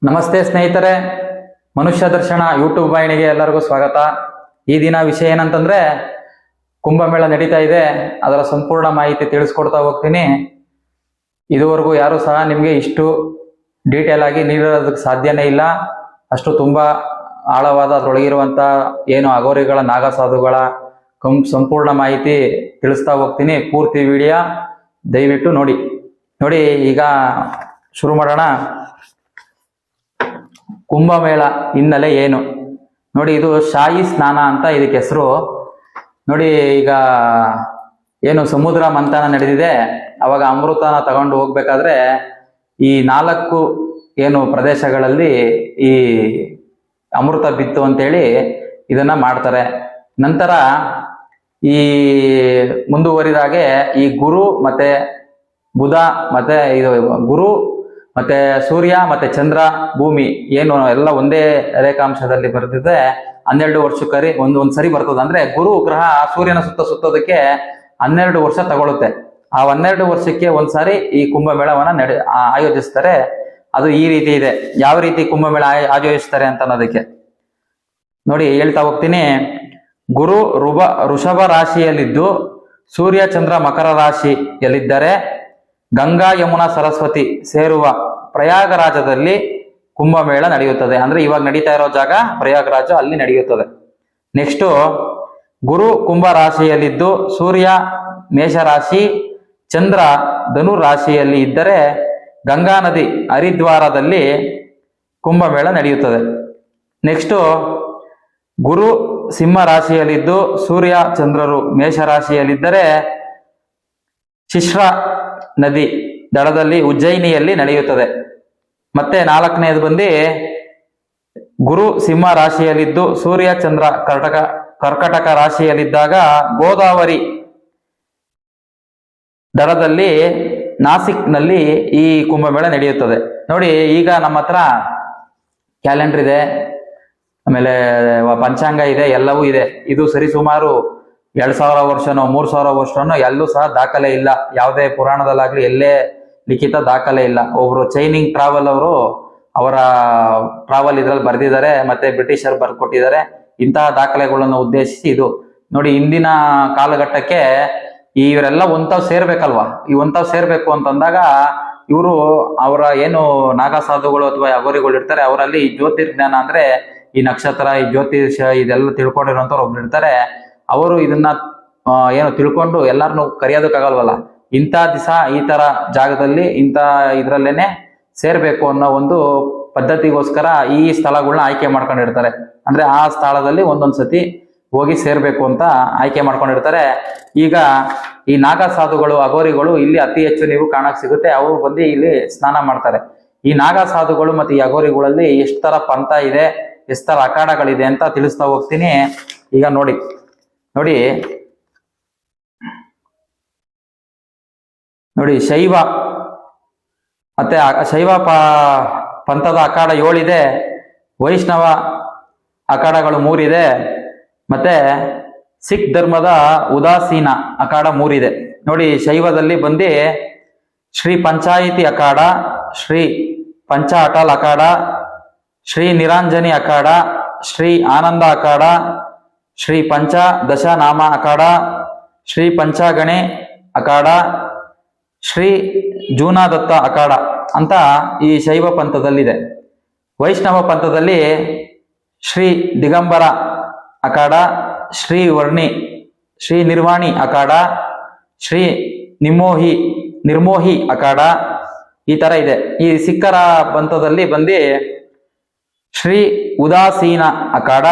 ನಮಸ್ತೆ ಸ್ನೇಹಿತರೆ, ಮನುಷ್ಯ ದರ್ಶನ ಯೂಟ್ಯೂಬ್ ವಾಹಿನಿಗೆ ಎಲ್ಲರಿಗೂ ಸ್ವಾಗತ. ಈ ದಿನ ವಿಷಯ ಏನಂತಂದ್ರೆ ಕುಂಭಮೇಳ ನಡೀತಾ ಇದೆ, ಅದರ ಸಂಪೂರ್ಣ ಮಾಹಿತಿ ತಿಳಿಸ್ಕೊಡ್ತಾ ಹೋಗ್ತೀನಿ. ಇದುವರೆಗೂ ಯಾರು ಸಹ ನಿಮಗೆ ಇಷ್ಟು ಡೀಟೇಲ್ ಆಗಿ ನೀಡೋದಕ್ಕೆ ಸಾಧ್ಯನೇ ಇಲ್ಲ. ಅಷ್ಟು ತುಂಬಾ ಆಳವಾದ ಅದರೊಳಗಿರುವಂತ ಏನು ಅಘೋರಿಗಳ ನಾಗಸಾಧುಗಳ ಸಂಪೂರ್ಣ ಮಾಹಿತಿ ತಿಳಿಸ್ತಾ ಹೋಗ್ತೀನಿ. ಪೂರ್ತಿ ವಿಡಿಯೋ ದಯವಿಟ್ಟು ನೋಡಿ. ಈಗ ಶುರು ಮಾಡೋಣ. ಕುಂಭಮೇಳ ಹಿನ್ನೆಲೆ ಏನು ನೋಡಿ. ಇದು ಶಾಹಿ ಸ್ನಾನ ಅಂತ ಇದಕ್ಕೆ ಹೆಸರು. ನೋಡಿ, ಈಗ ಏನು ಸಮುದ್ರ ಮಂಥನ ನಡೆದಿದೆ, ಅವಾಗ ಅಮೃತನ ತಗೊಂಡು ಹೋಗ್ಬೇಕಾದ್ರೆ ಈ 4 ಏನು ಪ್ರದೇಶಗಳಲ್ಲಿ ಈ ಅಮೃತ ಬಿತ್ತು ಅಂತೇಳಿ ಇದನ್ನ ಮಾಡ್ತಾರೆ. ನಂತರ ಈ ಮುಂದುವರಿದಾಗೆ ಈ ಗುರು ಮತ್ತೆ ಬುಧ ಮತ್ತೆ ಇದು ಗುರು ಮತ್ತೆ ಸೂರ್ಯ ಮತ್ತೆ ಚಂದ್ರ ಭೂಮಿ ಏನು ಎಲ್ಲ ಒಂದೇ ರೇಖಾಂಶದಲ್ಲಿ ಬರ್ತಿದೆ. 12 ವರ್ಷಕ್ಕೆ ಒಂದ್ಸರಿ ಬರ್ತದೆ. ಅಂದ್ರೆ ಗುರು ಗ್ರಹ ಸೂರ್ಯನ ಸುತ್ತೋದಕ್ಕೆ 12 ವರ್ಷ ತಗೊಳುತ್ತೆ. ಆ 12 ವರ್ಷಕ್ಕೆ ಒಂದ್ಸಾರಿ ಈ ಕುಂಭಮೇಳವನ್ನ ಆಯೋಜಿಸ್ತಾರೆ. ಅದು ಈ ರೀತಿ ಇದೆ. ಯಾವ ರೀತಿ ಕುಂಭಮೇಳ ಆಯೋಜಿಸ್ತಾರೆ ಅಂತ ಅನ್ನೋದಕ್ಕೆ ನೋಡಿ ಹೇಳ್ತಾ ಹೋಗ್ತೀನಿ. ಗುರು ವೃಷಭ ರಾಶಿಯಲ್ಲಿದ್ದು ಸೂರ್ಯ ಚಂದ್ರ ಮಕರ ರಾಶಿಯಲ್ಲಿದ್ದರೆ ಗಂಗಾ ಯಮುನಾ ಸರಸ್ವತಿ ಸೇರುವ ಪ್ರಯಾಗರಾಜದಲ್ಲಿ ಕುಂಭಮೇಳ ನಡೆಯುತ್ತದೆ. ಅಂದ್ರೆ ಇವಾಗ ನಡೀತಾ ಇರೋ ಜಾಗ ಪ್ರಯಾಗರಾಜ, ಅಲ್ಲಿ ನಡೆಯುತ್ತದೆ. ನೆಕ್ಸ್ಟ್, ಗುರು ಕುಂಭ ರಾಶಿಯಲ್ಲಿದ್ದು ಸೂರ್ಯ ಮೇಷರಾಶಿ ಚಂದ್ರ ಧನು ರಾಶಿಯಲ್ಲಿ ಇದ್ದರೆ ಗಂಗಾ ನದಿ ಹರಿದ್ವಾರದಲ್ಲಿ ಕುಂಭಮೇಳ ನಡೆಯುತ್ತದೆ. ನೆಕ್ಸ್ಟ್, ಗುರು ಸಿಂಹ ರಾಶಿಯಲ್ಲಿದ್ದು ಸೂರ್ಯ ಚಂದ್ರರು ಮೇಷರಾಶಿಯಲ್ಲಿದ್ದರೆ ಶಿಶ್ರ ನದಿ ದಡದಲ್ಲಿ ಉಜ್ಜಯಿನಿಯಲ್ಲಿ ನಡೆಯುತ್ತದೆ. ಮತ್ತೆ 4ನೇದು ಬಂದು ಗುರು ಸಿಂಹ ರಾಶಿಯಲ್ಲಿದ್ದು ಸೂರ್ಯ ಚಂದ್ರ ಕರ್ಕಟಕ ರಾಶಿಯಲ್ಲಿದ್ದಾಗ ಗೋದಾವರಿ ದಡದಲ್ಲಿ ನಾಸಿಕ್ನಲ್ಲಿ ಈ ಕುಂಭಮೇಳ ನಡೆಯುತ್ತದೆ. ನೋಡಿ, ಈಗ ನಮ್ಮ ಹತ್ರ ಕ್ಯಾಲೆಂಡರ್ ಇದೆ, ಆಮೇಲೆ ಪಂಚಾಂಗ ಇದೆ, ಎಲ್ಲವೂ ಇದೆ. ಇದು ಸರಿಸುಮಾರು 2000 ವರ್ಷನೋ 3000 ವರ್ಷನೋ ಎಲ್ಲೂ ಸಹ ದಾಖಲೆ ಇಲ್ಲ. ಯಾವುದೇ ಪುರಾಣದಲ್ಲಾಗ್ಲಿ ಎಲ್ಲೇ ಲಿಖಿತ ದಾಖಲೆ ಇಲ್ಲ. ಒಬ್ರು ಚೈನಿಂಗ್ ಟ್ರಾವೆಲ್ ಅವರು ಅವರ ಟ್ರಾವೆಲ್ ಇದ್ರಲ್ಲಿ ಬರ್ದಿದ್ದಾರೆ, ಮತ್ತೆ ಬ್ರಿಟಿಷರು ಬರ್ಕೊಟ್ಟಿದ್ದಾರೆ. ಇಂತಹ ದಾಖಲೆಗಳನ್ನು ಉದ್ದೇಶಿಸಿ ಇದು ನೋಡಿ. ಇಂದಿನ ಕಾಲಘಟ್ಟಕ್ಕೆ ಇವರೆಲ್ಲ ಒಂತಾವ್ ಸೇರ್ಬೇಕಲ್ವಾ. ಈ ಒಂತಾವ್ ಸೇರ್ಬೇಕು ಅಂತಂದಾಗ ಇವರು ಅವರ ಏನು ನಾಗಸಾಧುಗಳು ಅಥವಾ ಅಘೋರಿಗಳು ಇರ್ತಾರೆ, ಅವರಲ್ಲಿ ಜ್ಯೋತಿರ್ಜ್ಞಾನ ಅಂದ್ರೆ ಈ ನಕ್ಷತ್ರ, ಈ ಜ್ಯೋತಿಷ ಇದೆಲ್ಲ ತಿಳ್ಕೊಂಡಿರೋಂಥವ್ರು ಒಬ್ರು ಇರ್ತಾರೆ. ಅವರು ಇದನ್ನ ಏನು ತಿಳ್ಕೊಂಡು ಎಲ್ಲಾರನ್ನು ಕರೆಯೋದಕ್ಕಾಗಲ್ವಲ್ಲ. ಇಂಥ ದಿವಸ ಈ ತರ ಜಾಗದಲ್ಲಿ ಇಂಥ ಇದ್ರಲ್ಲೇನೆ ಸೇರ್ಬೇಕು ಅನ್ನೋ ಒಂದು ಪದ್ಧತಿಗೋಸ್ಕರ ಈ ಸ್ಥಳಗಳನ್ನ ಆಯ್ಕೆ ಮಾಡ್ಕೊಂಡಿರ್ತಾರೆ. ಅಂದ್ರೆ ಆ ಸ್ಥಳದಲ್ಲಿ ಒಂದೊಂದ್ಸತಿ ಹೋಗಿ ಸೇರ್ಬೇಕು ಅಂತ ಆಯ್ಕೆ ಮಾಡ್ಕೊಂಡಿರ್ತಾರೆ. ಈಗ ಈ ನಾಗ ಸಾಧುಗಳು ಅಘೋರಿಗಳು ಇಲ್ಲಿ ಅತಿ ಹೆಚ್ಚು ನೀವು ಕಾಣಕ್ ಸಿಗುತ್ತೆ. ಅವರು ಬಂದು ಇಲ್ಲಿ ಸ್ನಾನ ಮಾಡ್ತಾರೆ. ಈ ನಾಗ ಸಾಧುಗಳು ಮತ್ತೆ ಈ ಅಘೋರಿಗಳಲ್ಲಿ ಎಷ್ಟು ತರ ಪಂಥ ಇದೆ, ಎಷ್ಟು ತರ ಅಖಾಡಗಳಿದೆ ಅಂತ ತಿಳಿಸ್ತಾ ಹೋಗ್ತೀನಿ. ಈಗ ನೋಡಿ ಶೈವ ಮತ್ತೆ ಶೈವ ಪಂಥದ ಅಖಾಡ 7 ಇದೆ, ವೈಷ್ಣವ ಅಖಾಡಗಳು 3 ಇದೆ, ಮತ್ತೆ ಸಿಖ್ ಧರ್ಮದ ಉದಾಸೀನ ಅಖಾಡ 3 ಇದೆ. ನೋಡಿ, ಶೈವದಲ್ಲಿ ಬಂದು ಶ್ರೀ ಪಂಚಾಯಿತಿ ಅಖಾಡ, ಶ್ರೀ ಪಂಚ ಅಟಲ್ ಅಖಾಡ, ಶ್ರೀ ನಿರಂಜನಿ ಅಖಾಡ, ಶ್ರೀ ಆನಂದ ಅಖಾಡ, ಶ್ರೀ ಪಂಚ ದಶನಾಮ ಅಖಾಡ, ಶ್ರೀ ಪಂಚಗಣೆ ಅಖಾಡ, ಶ್ರೀ ಜೂನಾದತ್ತ ಅಖಾಡ ಅಂತ ಈ ಶೈವ ಪಂಥದಲ್ಲಿದೆ. ವೈಷ್ಣವ ಪಂಥದಲ್ಲಿ ಶ್ರೀ ದಿಗಂಬರ ಅಖಾಡ, ಶ್ರೀ ನಿರ್ವಾಣಿ ಅಖಾಡ, ಶ್ರೀ ನಿರ್ಮೋಹಿ ಅಖಾಡ, ಈ ತರ ಇದೆ. ಈ ಸಿಖ್ಖರ ಪಂಥದಲ್ಲಿ ಬಂದು ಶ್ರೀ ಉದಾಸೀನ ಅಖಾಡ,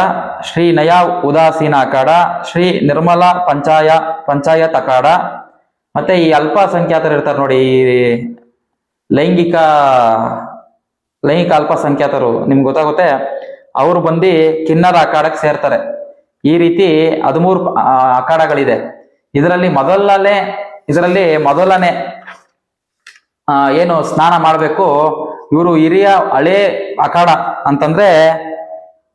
ಶ್ರೀ ನಯಾ ಉದಾಸೀನ ಅಖಾಡ, ಶ್ರೀ ನಿರ್ಮಲ ಪಂಚಾಯತ್ ಅಖಾಡ. ಮತ್ತೆ ಈ ಅಲ್ಪಸಂಖ್ಯಾತರು ಇರ್ತಾರೆ ನೋಡಿ, ಈ ಲೈಂಗಿಕ ಅಲ್ಪಸಂಖ್ಯಾತರು, ನಿಮ್ಗೆ ಗೊತ್ತಾಗುತ್ತೆ. ಅವರು ಬಂದು ಕಿನ್ನರ ಅಖಾಡಕ್ಕೆ ಸೇರ್ತಾರೆ. ಈ ರೀತಿ 13 ಅಖಾಡಗಳಿದೆ. ಇದರಲ್ಲಿ ಮೊದಲನೇ ಏನು ಸ್ನಾನ ಮಾಡಬೇಕು, ಇವರು ಹಿರಿಯ ಹಳೇ ಅಖಾಡ ಅಂತಂದ್ರೆ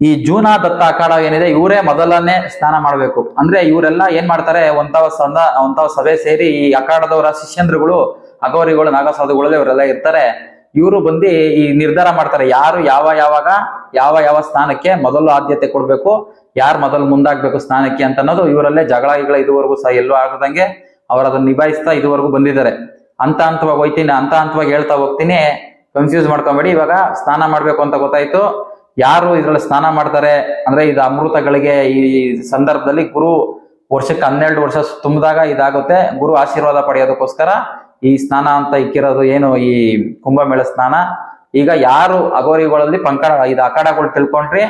ಈ ಜೂನಾ ದತ್ತ ಅಖಾಡ ಏನಿದೆ, ಇವರೇ ಮೊದಲನೇ ಸ್ನಾನ ಮಾಡಬೇಕು. ಅಂದ್ರೆ ಇವರೆಲ್ಲ ಏನ್ ಮಾಡ್ತಾರೆ, ಒಂತಾವ ಸಭೆ ಸೇರಿ ಈ ಅಖಾಡದವರ ಶಿಷ್ಯಂದ್ರುಗಳು, ಅಘೋರಿಗಳು, ನಾಗಸಾಧುಗಳು ಇವರೆಲ್ಲ ಇರ್ತಾರೆ. ಇವರು ಬಂದು ಈ ನಿರ್ಧಾರ ಮಾಡ್ತಾರೆ ಯಾರು ಯಾವಾಗ ಯಾವ ಸ್ಥಾನಕ್ಕೆ ಮೊದಲು ಆದ್ಯತೆ ಕೊಡ್ಬೇಕು, ಯಾರು ಮೊದಲು ಮುಂದಾಗ್ಬೇಕು ಸ್ಥಾನಕ್ಕೆ ಅಂತ ಅನ್ನೋದು ಇವರಲ್ಲೇ ಜಗಳ ಇದುವರೆಗೂ ಸಹ ಎಲ್ಲೂ ಆಗದಂಗೆ ಅವ್ರು ಅದನ್ನ ನಿಭಾಯಿಸ್ತಾ ಇದುವರೆಗೂ ಬಂದಿದ್ದಾರೆ. ಹಂತವಾಗಿ ಹೋಯ್ತೀನಿ, ಹಂತವಾಗಿ ಹೇಳ್ತಾ ಹೋಗ್ತೀನಿ, ಕನ್ಫ್ಯೂಸ್ ಮಾಡ್ಕೊಂಬೇಡಿ. ಇವಾಗ ಸ್ನಾನ ಮಾಡ್ಬೇಕು ಅಂತ ಗೊತ್ತಾಯ್ತು. ಯಾರು ಇದ್ರಲ್ಲಿ ಸ್ನಾನ ಮಾಡ್ತಾರೆ ಅಂದ್ರೆ ಇದು ಅಮೃತಗಳಿಗೆ ಈ ಸಂದರ್ಭದಲ್ಲಿ ಗುರು ವರ್ಷಕ್ಕೆ 12 ವರ್ಷ ತುಂಬಿದಾಗ ಇದಾಗುತ್ತೆ. ಗುರು ಆಶೀರ್ವಾದ ಪಡೆಯೋದಕ್ಕೋಸ್ಕರ ಈ ಸ್ನಾನ ಅಂತ ಇಕ್ಕಿರೋದು ಏನು ಈ ಕುಂಭಮೇಳ ಸ್ನಾನ. ಈಗ ಯಾರು ಅಗೋರಿಗಳಲ್ಲಿ ಇದು ಅಖಾಡಗಳು ತಿಳ್ಕೊಂಡ್ರಿ.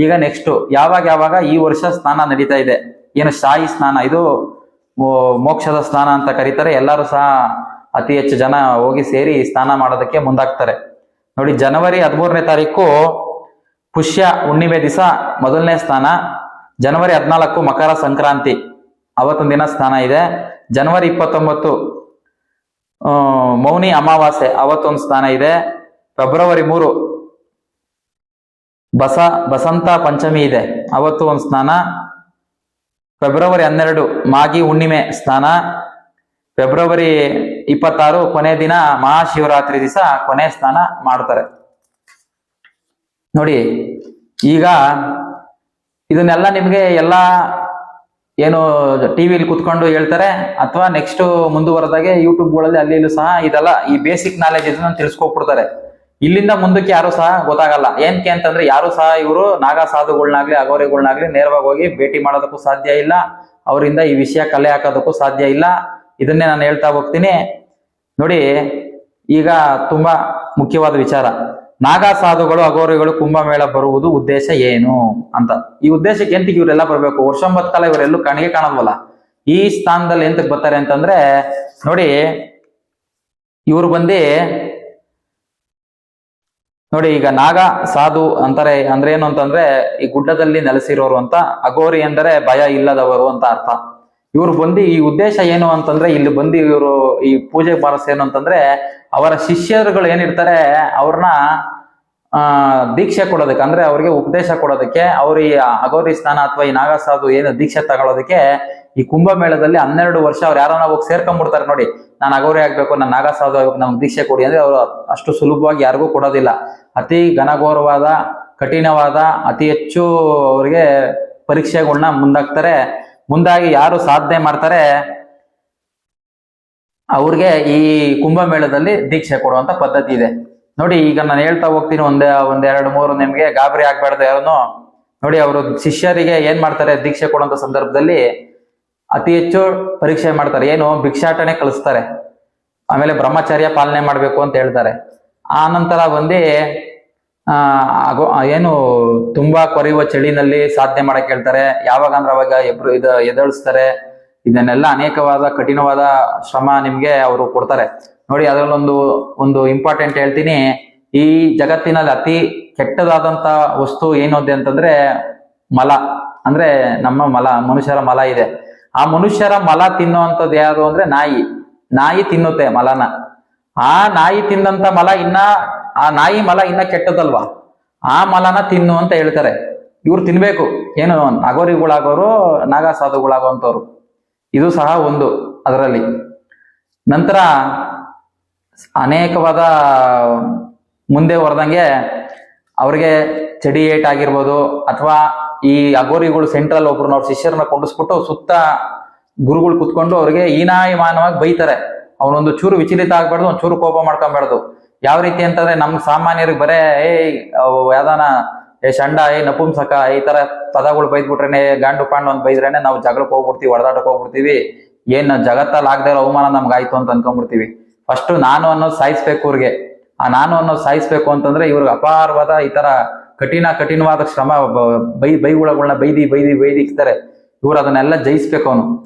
ಈಗ ನೆಕ್ಸ್ಟ್ ಯಾವಾಗ ಈ ವರ್ಷ ಸ್ನಾನ ನಡೀತಾ ಇದೆ, ಏನು ಶಾಹಿ ಸ್ನಾನ, ಇದು ಮೋಕ್ಷದ ಸ್ನಾನ ಅಂತ ಕರೀತಾರೆ. ಎಲ್ಲರೂ ಸಹ ಅತಿ ಹೆಚ್ಚು ಜನ ಹೋಗಿ ಸೇರಿ ಸ್ನಾನ ಮಾಡೋದಕ್ಕೆ ಮುಂದಾಗ್ತಾರೆ. ನೋಡಿ, ಜನವರಿ 13ನೇ ತಾರೀಕು ಪುಷ್ಯ ಹುಣ್ಣಿಮೆ ದಿವಸ ಮೊದಲನೇ ಸ್ನಾನ. ಜನವರಿ 14 ಮಕರ ಸಂಕ್ರಾಂತಿ, ಅವತ್ತೊಂದು ದಿನ ಸ್ನಾನ ಇದೆ. ಜನವರಿ 29 ಮೌನಿ ಅಮಾವಾಸ್ಯೆ, ಅವತ್ತೊಂದು ಸ್ನಾನ ಇದೆ. ಫೆಬ್ರವರಿ 3 ಬಸಂತ ಪಂಚಮಿ ಇದೆ, ಅವತ್ತು ಒಂದು ಸ್ನಾನ. ಫೆಬ್ರವರಿ 12 ಮಾಗಿ ಹುಣ್ಣಿಮೆ ಸ್ನಾನ. ಫೆಬ್ರವರಿ 26 ಕೊನೆ ದಿನ ಮಹಾಶಿವರಾತ್ರಿ ದಿವಸ ಕೊನೆ ಸ್ನಾನ ಮಾಡ್ತಾರೆ. ನೋಡಿ, ಈಗ ಇದನ್ನೆಲ್ಲ ನಿಮ್ಗೆ ಎಲ್ಲ ಏನು ಟಿವಿಲಿ ಕುತ್ಕೊಂಡು ಹೇಳ್ತಾರೆ, ಅಥವಾ ನೆಕ್ಸ್ಟ್ ಮುಂದುವರೆದಾಗೆ ಯೂಟ್ಯೂಬ್ಗಳಲ್ಲಿ ಅಲ್ಲಿ ಇಲ್ಲೂ ಸಹ ಇದೆಲ್ಲ ಈ ಬೇಸಿಕ್ ನಾಲೆಜ್ ಇದನ್ನ ತಿಳಿಸ್ಕೊಟ್ಬಿಡ್ತಾರೆ. ಇಲ್ಲಿಂದ ಮುಂದಕ್ಕೆ ಯಾರು ಸಹ ಗೊತ್ತಾಗಲ್ಲ. ಏನಕ್ಕೆ ಅಂತಂದ್ರೆ ಯಾರು ಸಹ ಇವರು ನಾಗಾ ಸಾಧುಗಳನ್ನಾಗ್ಲಿ ಅಗೋರಿಗಳನ್ನಾಗ್ಲಿ ನೇರವಾಗಿ ಹೋಗಿ ಭೇಟಿ ಮಾಡೋದಕ್ಕೂ ಸಾಧ್ಯ ಇಲ್ಲ, ಅವರಿಂದ ಈ ವಿಷಯ ಕಲೆ ಹಾಕೋದಕ್ಕೂ ಸಾಧ್ಯ ಇಲ್ಲ. ಇದನ್ನೇ ನಾನು ಹೇಳ್ತಾ ಹೋಗ್ತೀನಿ. ನೋಡಿ, ಈಗ ತುಂಬಾ ಮುಖ್ಯವಾದ ವಿಚಾರ, ನಾಗಾ ಸಾಧುಗಳು ಅಗೋರಿಗಳು ಕುಂಭಮೇಳ ಬರುವುದು ಉದ್ದೇಶ ಏನು ಅಂತ. ಈ ಉದ್ದೇಶಕ್ಕೆ ಎಂತಿಗೆ ಇವರೆಲ್ಲ ಬರ್ಬೇಕು? ವರ್ಷಂಬತ್ ಕಾಲ ಇವರೆಲ್ಲೂ ಕಣ್ಣಿಗೆ ಕಾಣಲ್ವಲ್ಲ. ಈ ಸ್ಥಾನದಲ್ಲಿ ಎಂತಕ್ಕೆ ಬರ್ತಾರೆ ಅಂತಂದ್ರೆ, ನೋಡಿ ಇವ್ರು ನೋಡಿ, ಈಗ ನಾಗ ಸಾಧು ಅಂತಾರೆ ಅಂದ್ರೆ ಏನು ಅಂತಂದ್ರೆ ಈ ಗುಡ್ಡದಲ್ಲಿ ನೆಲೆಸಿರೋರು ಅಂತ. ಅಗೋರಿ ಅಂದರೆ ಭಯ ಇಲ್ಲದವರು ಅಂತ ಅರ್ಥ. ಇವ್ರು ಈ ಉದ್ದೇಶ ಏನು ಅಂತಂದ್ರೆ, ಇಲ್ಲಿ ಇವರು ಈ ಪೂಜೆ ಬಾರಸ್ ಏನು ಅಂತಂದ್ರೆ, ಅವರ ಶಿಷ್ಯರುಗಳು ಏನಿರ್ತಾರೆ ಅವ್ರನ್ನ ದೀಕ್ಷೆ ಕೊಡೋದಕ್ಕೆ, ಅಂದ್ರೆ ಅವ್ರಿಗೆ ಉಪದೇಶ ಕೊಡೋದಕ್ಕೆ, ಅವ್ರ ಈ ಅಗೋರಿ ಸ್ನಾನ ಅಥವಾ ಈ ನಾಗ ಸಾಧು ಏನು ದೀಕ್ಷೆ ತಗೊಳ್ಳೋದಕ್ಕೆ ಈ ಕುಂಭಮೇಳದಲ್ಲಿ 12 ವರ್ಷ ಅವ್ರು ಯಾರನ್ನ ಹೋಗಿ ಸೇರ್ಕೊಂಡ್ಬಿಡ್ತಾರೆ. ನೋಡಿ, ನಾನು ಅಗೋರಿ ಆಗ್ಬೇಕು, ನಾನು ನಾಗ ಸಾಧು ಆಗ್ಬೇಕು, ನಮ್ಗೆ ದೀಕ್ಷೆ ಕೊಡಿ ಅಂದ್ರೆ ಅವರು ಅಷ್ಟು ಸುಲಭವಾಗಿ ಯಾರಿಗೂ ಕೊಡೋದಿಲ್ಲ. ಅತಿ ಘನಘೋರವಾದ, ಕಠಿಣವಾದ, ಅತಿ ಹೆಚ್ಚು ಅವ್ರಿಗೆ ಪರೀಕ್ಷೆಗಳನ್ನ ಮುಂದಾಗಿ ಯಾರು ಸಾಧನೆ ಮಾಡ್ತಾರೆ ಅವ್ರಿಗೆ ಈ ಕುಂಭಮೇಳದಲ್ಲಿ ದೀಕ್ಷೆ ಕೊಡುವಂತ ಪದ್ಧತಿ ಇದೆ. ನೋಡಿ, ಈಗ ನಾನು ಹೇಳ್ತಾ ಹೋಗ್ತೀನಿ, ಒಂದ್ 2 3 ನಿಮ್ಗೆ ಗಾಬರಿ ಆಗ್ಬಾರ್ದು ಯಾರನ್ನು. ನೋಡಿ, ಅವರು ಶಿಷ್ಯರಿಗೆ ಏನ್ ಮಾಡ್ತಾರೆ, ದೀಕ್ಷೆ ಕೊಡುವಂತ ಸಂದರ್ಭದಲ್ಲಿ ಅತಿ ಹೆಚ್ಚು ಪರೀಕ್ಷೆ ಮಾಡ್ತಾರೆ. ಏನು, ಭಿಕ್ಷಾಟನೆ ಕಲಿಸ್ತಾರೆ. ಆಮೇಲೆ ಬ್ರಹ್ಮಚರ್ಯ ಪಾಲನೆ ಮಾಡ್ಬೇಕು ಅಂತ ಹೇಳ್ತಾರೆ. ಆ ನಂತರ ಏನು ತುಂಬಾ ಕೊರೆಯುವ ಚಳಿನಲ್ಲಿ ಸಾಧನೆ ಮಾಡಕ್ ಹೇಳ್ತಾರೆ. ಯಾವಾಗ ಅಂದ್ರೆ ಅವಾಗ ಎದಳಿಸ್ತಾರೆ. ಇದನ್ನೆಲ್ಲ ಅನೇಕವಾದ ಕಠಿಣವಾದ ಶ್ರಮ ನಿಮ್ಗೆ ಅವರು ಕೊಡ್ತಾರೆ. ನೋಡಿ, ಅದರಲ್ಲೊಂದು ಇಂಪಾರ್ಟೆಂಟ್ ಹೇಳ್ತೀನಿ. ಈ ಜಗತ್ತಿನಲ್ಲಿ ಅತಿ ಕೆಟ್ಟದಾದಂತ ವಸ್ತು ಏನೋದೆ ಅಂತಂದ್ರೆ ಮಲ. ಅಂದ್ರೆ ನಮ್ಮ ಮನುಷ್ಯರ ಮಲ ಇದೆ. ಆ ಮನುಷ್ಯರ ಮಲ ತಿನ್ನುವಂಥದ್ದು ಯಾರು ಅಂದ್ರೆ ನಾಯಿ ತಿನ್ನುತ್ತೆ ಮಲನ. ಆ ನಾಯಿ ತಿಂದಂತ ಮಲ ಆ ನಾಯಿ ಮಲ ಇನ್ನ ಕೆಟ್ಟದಲ್ವಾ, ಆ ಮಲನ ತಿನ್ನು ಅಂತ ಹೇಳ್ತಾರೆ. ಇವ್ರು ತಿನ್ಬೇಕು. ಏನು, ಅಗೋರಿಗಳಾಗೋರು, ನಾಗಾ ಸಾಧುಗಳಾಗೋಂಥವ್ರು. ಇದು ಸಹ ಒಂದು ಅದರಲ್ಲಿ. ನಂತರ ಅನೇಕವಾದ ಮುಂದೆ ಹೊರದಂಗೆ ಅವ್ರಿಗೆ ಚಡಿ ಏಟ್ ಆಗಿರ್ಬೋದು, ಅಥವಾ ಈ ಅಗೋರಿಗಳು ಸೆಂಟ್ರಲ್ ಅವ್ರ ಶಿಷ್ಯರನ್ನ ಕೊಂಡಿಸ್ಬಿಟ್ಟು ಸುತ್ತ ಗುರುಗಳು ಕುತ್ಕೊಂಡು ಅವ್ರಿಗೆ ಹೀನಾಯಮಾನವಾಗಿ ಬೈತಾರೆ. ಅವನೊಂದು ಚೂರು ವಿಚಲಿತ ಆಗ್ಬಾರ್ದು, ಒಂದ್ ಚೂರು ಕೋಪ ಮಾಡ್ಕೊಬಾರ್ದು. ಯಾವ ರೀತಿ ಅಂತಂದ್ರೆ ನಮ್ ಸಾಮಾನ್ಯರಿಗೆ ಬರೇ ಯಾವ್ದಾನ ಶಂಡ, ನಪುಂಸಕ ಈ ತರ ಪದಗಳು ಬೈದ್ಬಿಟ್ರೇನೆ, ಗಾಂಡು ಪಾಂಡು ಅಂತ ಬೈದ್ರೇನೆ ನಾವು ಜಗಳಕ್ಕೆ ಹೋಗ್ಬಿಡ್ತೀವಿ, ಹೊಡೆದಾಟಕ್ಕೆ ಹೋಗ್ಬಿಡ್ತೀವಿ. ಏನ್ ಜಗತ್ತಲ್ಲಿ ಆಗದೆ ಇರೋ ಅವಮಾನ ನಮ್ಗಾಯ್ತು ಅಂತ ಅನ್ಕೊಂಡ್ಬಿಡ್ತೀವಿ. ಫಸ್ಟ್ ನಾನು ಅನ್ನೋದು ಸಾಯಿಸ್ಬೇಕು ಇವ್ರಿಗೆ. ಆ ನಾನು ಅನ್ನೋದು ಸಾಯಿಸ್ಬೇಕು ಅಂತಂದ್ರೆ ಇವ್ರಿಗೆ ಅಪಾರವಾದ ಈ ತರ ಕಠಿಣವಾದ ಶ್ರಮ, ಬೈಗುಳಗಳನ್ನ ಬೈದಿ ಇಕ್ತಾರೆ. ಇವ್ರು ಅದನ್ನೆಲ್ಲ ಜಯಿಸ್ಬೇಕು.